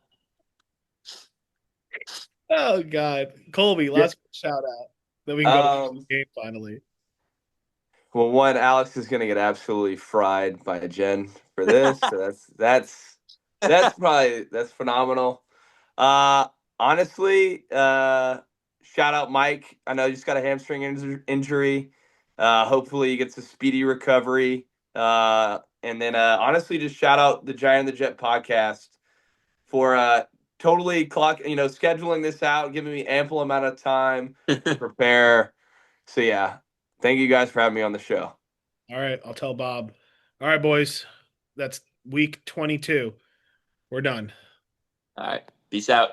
Oh God, Colby, Yeah. last shout out. Then we can go to the game finally. Well, one, Alex is going to get absolutely fried by Jen for this. So that's phenomenal. Honestly, shout out Mike. I know he just got a hamstring injury. Hopefully, he gets a speedy recovery. And then honestly, just shout out the Giant and the Jet podcast for totally scheduling this out, giving me ample amount of time to prepare. So yeah, thank you guys for having me on the show. All right, I'll tell Bob. All right, boys, that's week 22. We're done. All right. Peace out.